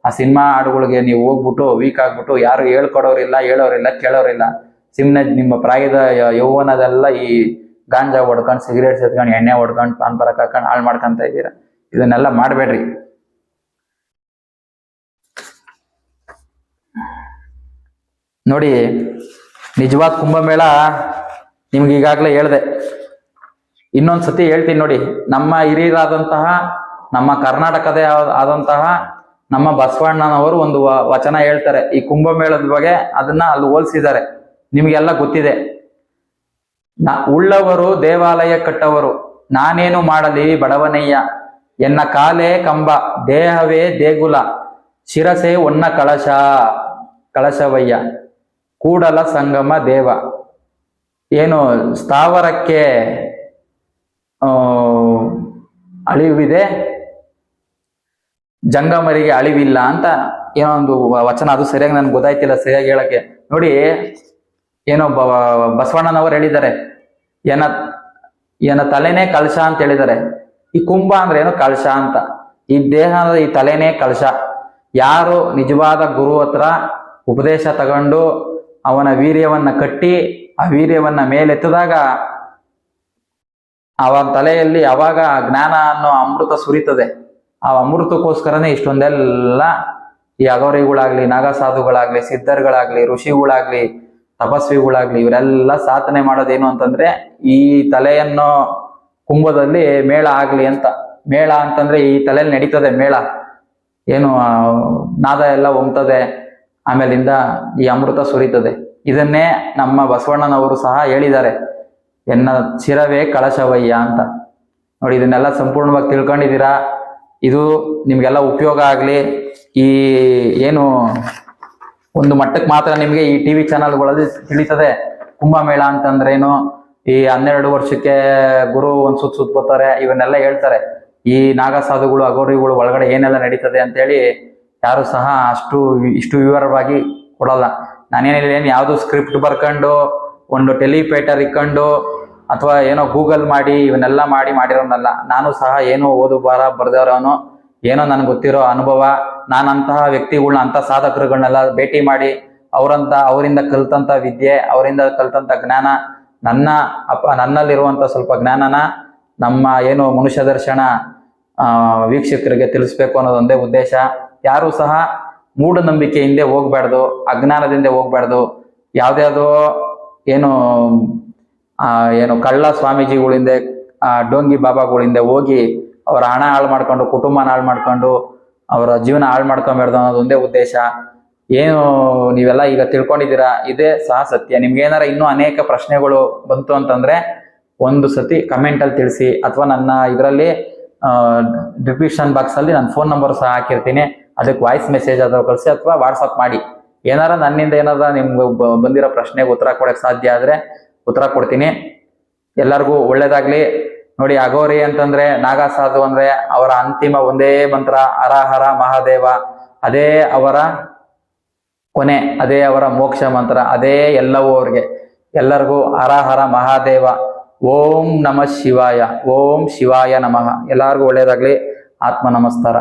ಆ ಸಿನಿಮಾ ಹಾಡುಗಳಿಗೆ ನೀವು ಹೋಗ್ಬಿಟ್ಟು ವೀಕ್ ಆಗ್ಬಿಟ್ಟು, ಯಾರು ಹೇಳ್ಕೊಡೋರಿಲ್ಲ, ಹೇಳೋರಿಲ್ಲ, ಕೇಳೋರಿಲ್ಲ. ಸುಮ್ನೆ ನಿಮ್ಮ ಪ್ರಾಯದ ಯೌವನದೆಲ್ಲ ಈ ಗಾಂಜಾ ಹೊಡ್ಕೊಂಡು, ಸಿಗರೇಟ್ ಸೇದ್ಕೊಂಡು, ಎಣ್ಣೆ ಹೊಡ್ಕೊಂಡು, ಪಾನ್ ಪರಾಕ್ ಹಾಕೊಂಡು ಹಾಳು ಮಾಡ್ಕೊಂತ ಇದ್ದೀರಾ. ಇದನ್ನೆಲ್ಲ ಮಾಡಬೇಡ್ರಿ. ನೋಡಿ, ನಿಜವಾದ ಕುಂಭಮೇಳ ನಿಮ್ಗೆ ಈಗಾಗಲೇ ಹೇಳ್ದೆ, ಇನ್ನೊಂದ್ಸತಿ ಹೇಳ್ತೀನಿ ನೋಡಿ. ನಮ್ಮ ಹಿರಿಯರಾದಂತಹ, ನಮ್ಮ ಕರ್ನಾಟಕದೇ ಆದಂತಹ ನಮ್ಮ ಬಸವಣ್ಣನವರು ಒಂದು ವಚನ ಹೇಳ್ತಾರೆ ಈ ಕುಂಭಮೇಳದ ಬಗ್ಗೆ. ಅದನ್ನ ಅಲ್ಲಿ ಹೋಲಿಸಿದ್ದಾರೆ, ನಿಮ್ಗೆಲ್ಲ ಗೊತ್ತಿದೆ. ಉಳ್ಳವರು ದೇವಾಲಯ ಕಟ್ಟವರು, ನಾನೇನು ಮಾಡಲಿ ಬಡವನಯ್ಯ. ಎನ್ನ ಕಾಲೇ ಕಂಬ, ದೇಹವೇ ದೇಗುಲ, ಶಿರಸೆ ಒನ್ನ ಕಳಶವಯ್ಯ. ಕೂಡಲ ಸಂಗಮ ದೇವ. ಏನು ಸ್ಥಾವರಕ್ಕೆ ಅಳಿವಿದೆ, ಜಂಗಮರಿಗೆ ಅಳಿವಿಲ್ಲ ಅಂತ ಏನೋ ಒಂದು ವಚನ, ಅದು ಸರಿಯಾಗಿ ನನ್ಗೆ ಗೊತ್ತಾಯ್ತಿಲ್ಲ ಸರಿಯಾಗಿ ಹೇಳಕ್ಕೆ. ನೋಡಿ, ಏನೋ ಬಸವಣ್ಣನವರು ಹೇಳಿದ್ದಾರೆ, ಏನ ತಲೆನೇ ಕಳಶ ಅಂತ ಹೇಳಿದ್ದಾರೆ. ಈ ಕುಂಭ ಅಂದ್ರೆ ಏನು, ಕಳಶ ಅಂತ. ಈ ದೇಹದ ಈ ತಲೆನೇ ಕಳಶ. ಯಾರು ನಿಜವಾದ ಗುರು ಹತ್ರ ಉಪದೇಶ ತಗೊಂಡು ಅವನ ವೀರ್ಯವನ್ನ ಕಟ್ಟಿ ಆ ವೀರ್ಯವನ್ನ ಮೇಲೆತ್ತಿದಾಗ ಅವನ ತಲೆಯಲ್ಲಿ ಅವಾಗ ಜ್ಞಾನ ಅನ್ನೋ ಅಮೃತ ಸುರಿತದೆ. ಆ ಅಮೃತಕ್ಕೋಸ್ಕರನೇ ಇಷ್ಟೊಂದೆಲ್ಲ ಈ ಅಗೌರಿಗಳಾಗ್ಲಿ, ನಾಗಸಾಧುಗಳಾಗ್ಲಿ, ಸಿದ್ಧರುಗಳಾಗ್ಲಿ, ಋಷಿಗಳಾಗ್ಲಿ, ತಪಸ್ವಿಗಳಾಗ್ಲಿ, ಇವರೆಲ್ಲ ಸಾಧನೆ ಮಾಡೋದೇನು ಅಂತಂದ್ರೆ ಈ ತಲೆಯನ್ನು ಕುಂಭದಲ್ಲಿ ಮೇಳ ಆಗ್ಲಿ ಅಂತ. ಮೇಳ ಅಂತಂದ್ರೆ ಈ ತಲೆಯಲ್ಲಿ ನಡೀತದೆ ಮೇಳ, ಏನು ನಾದ ಎಲ್ಲ ಹೊಮ್ತದೆ, ಆಮೇಲಿಂದ ಈ ಅಮೃತ ಸುರಿತದೆ. ಇದನ್ನೇ ನಮ್ಮ ಬಸವಣ್ಣನವರು ಸಹ ಹೇಳಿದ್ದಾರೆ, ಎನ್ನ ಶಿರವೇ ಕಳಶವಯ್ಯ ಅಂತ. ನೋಡಿ, ಇದನ್ನೆಲ್ಲ ಸಂಪೂರ್ಣವಾಗಿ ತಿಳ್ಕೊಂಡಿದ್ದೀರಾ. ಇದು ನಿಮ್ಗೆಲ್ಲ ಉಪಯೋಗ ಆಗ್ಲಿ. ಈ ಏನು ಒಂದು ಮಟ್ಟಕ್ಕೆ ಮಾತ್ರ ನಿಮ್ಗೆ ಈ ಟಿವಿ ಚಾನಲ್ಗಳಲ್ಲಿ ತಿಳಿತದೆ ಕುಂಭಮೇಳ ಅಂತಂದ್ರೇನು, ಈ 12 ವರ್ಷಕ್ಕೆ ಗುರು ಒಂದ್ ಸುತ್ತ ಬರ್ತಾರೆ, ಇವನ್ನೆಲ್ಲ ಹೇಳ್ತಾರೆ. ಈ ನಾಗಸಾಧುಗಳು, ಅಘೋರಿಗಳು ಒಳಗಡೆ ಏನೆಲ್ಲ ನಡೀತದೆ ಅಂತೇಳಿ ಯಾರು ಸಹ ಇಷ್ಟು ವಿವರವಾಗಿ ಕೊಡಲ್ಲ. ನಾನೇನು ಯಾವುದು ಸ್ಕ್ರಿಪ್ಟ್ ಬರ್ಕೊಂಡು ಒಂದು ಟೆಲಿಪೇಟರ್ ಇಕ್ಕೊಂಡು ಅಥವಾ ಏನೋ ಗೂಗಲ್ ಮಾಡಿ ಇವನ್ನೆಲ್ಲ ಮಾಡಿರೋನಲ್ಲ. ನಾನು ಸಹ ಏನೋ ಓದು ಬರ್ದವರವನು, ಏನೋ ನನ್ಗೆ ಗೊತ್ತಿರೋ ಅನುಭವ. ನಾನಂತಹ ವ್ಯಕ್ತಿಗಳನ್ನ, ಅಂಥ ಸಾಧಕರುಗಳನ್ನೆಲ್ಲ ಭೇಟಿ ಮಾಡಿ ಅವರಿಂದ ಕಲ್ತಂತ ವಿದ್ಯೆ, ಅವರಿಂದ ಕಲ್ತಂತ ಜ್ಞಾನ, ನನ್ನಲ್ಲಿರುವಂತ ಸ್ವಲ್ಪ ಜ್ಞಾನನ ನಮ್ಮ ಏನು ಮನುಷ್ಯ ದರ್ಶನ ವೀಕ್ಷಕರಿಗೆ ತಿಳಿಸ್ಬೇಕು ಅನ್ನೋದೊಂದೇ ಉದ್ದೇಶ. ಯಾರು ಸಹ ಮೂಢನಂಬಿಕೆ ಹಿಂದೆ ಹೋಗ್ಬಾರ್ದು, ಅಜ್ಞಾನದಿಂದ ಹೋಗ್ಬಾರ್ದು. ಯಾವ್ದ್ಯಾವ್ದೋ ಏನು ಕಳ್ಳ ಸ್ವಾಮೀಜಿಗಳಿಂದ, ಡೋಂಗಿ ಬಾಬಾಗಳಿಂದ ಹೋಗಿ ಅವರ ಹಣ ಹಾಳು ಮಾಡ್ಕೊಂಡು, ಕುಟುಂಬನ ಹಾಳು ಮಾಡ್ಕೊಂಡು, ಅವರ ಜೀವನ ಹಾಳು ಮಾಡ್ಕೊಂಬಾರ್ದು ಅನ್ನೋದೊಂದೇ ಉದ್ದೇಶ. ಏನು ನೀವೆಲ್ಲ ಈಗ ತಿಳ್ಕೊಂಡಿದ್ದೀರಾ, ಇದೇ ಸಹ ಸತ್ಯ. ನಿಮ್ಗೇನಾರ ಇನ್ನೂ ಅನೇಕ ಪ್ರಶ್ನೆಗಳು ಬಂತು ಅಂತಂದ್ರೆ ಒಂದು ಸತಿ ಕಮೆಂಟ್ ಅಲ್ಲಿ ತಿಳಿಸಿ, ಅಥವಾ ನನ್ನ ಇದರಲ್ಲಿ ಡಿಸ್ಕ್ರಿಪ್ಷನ್ ಬಾಕ್ಸ್ ಅಲ್ಲಿ ನನ್ನ ಫೋನ್ ನಂಬರ್ ಸಹ ಹಾಕಿರ್ತೀನಿ. ಅದಕ್ಕೆ ವಾಯ್ಸ್ ಮೆಸೇಜ್ ಆದ್ರೂ ಕಳಿಸಿ ಅಥವಾ ವಾಟ್ಸಪ್ ಮಾಡಿ. ನನ್ನಿಂದ ಏನಾರ ನಿಮ್ಗೆ ಬಂದಿರೋ ಪ್ರಶ್ನೆಗೆ ಉತ್ತರ ಕೊಡಕ್ಕೆ ಸಾಧ್ಯ ಆದ್ರೆ ಉತ್ತರ ಕೊಡ್ತೀನಿ. ಎಲ್ಲರಿಗೂ ಒಳ್ಳೇದಾಗ್ಲಿ. ನೋಡಿ, ಅಘೋರಿ ಅಂತಂದ್ರೆ, ನಾಗಸಾಧು ಅಂದ್ರೆ ಅವರ ಅಂತಿಮ ಒಂದೇ ಮಂತ್ರ ಹರ ಹರ ಮಹಾದೇವ. ಅದೇ ಅವರ ಕೊನೆ, ಅದೇ ಅವರ ಮೋಕ್ಷ ಮಂತ್ರ, ಅದೇ ಎಲ್ಲವೂ ಅವ್ರಿಗೆ. ಎಲ್ಲರಿಗೂ ಹರ ಹರ ಮಹಾದೇವ. ಓಂ ನಮಃ ಶಿವಾಯ. ಓಂ ಶಿವಾಯ ನಮಃ. ಎಲ್ಲರಿಗೂ ಒಳ್ಳೇದಾಗ್ಲಿ. ಆತ್ಮ ನಮಸ್ಕಾರ.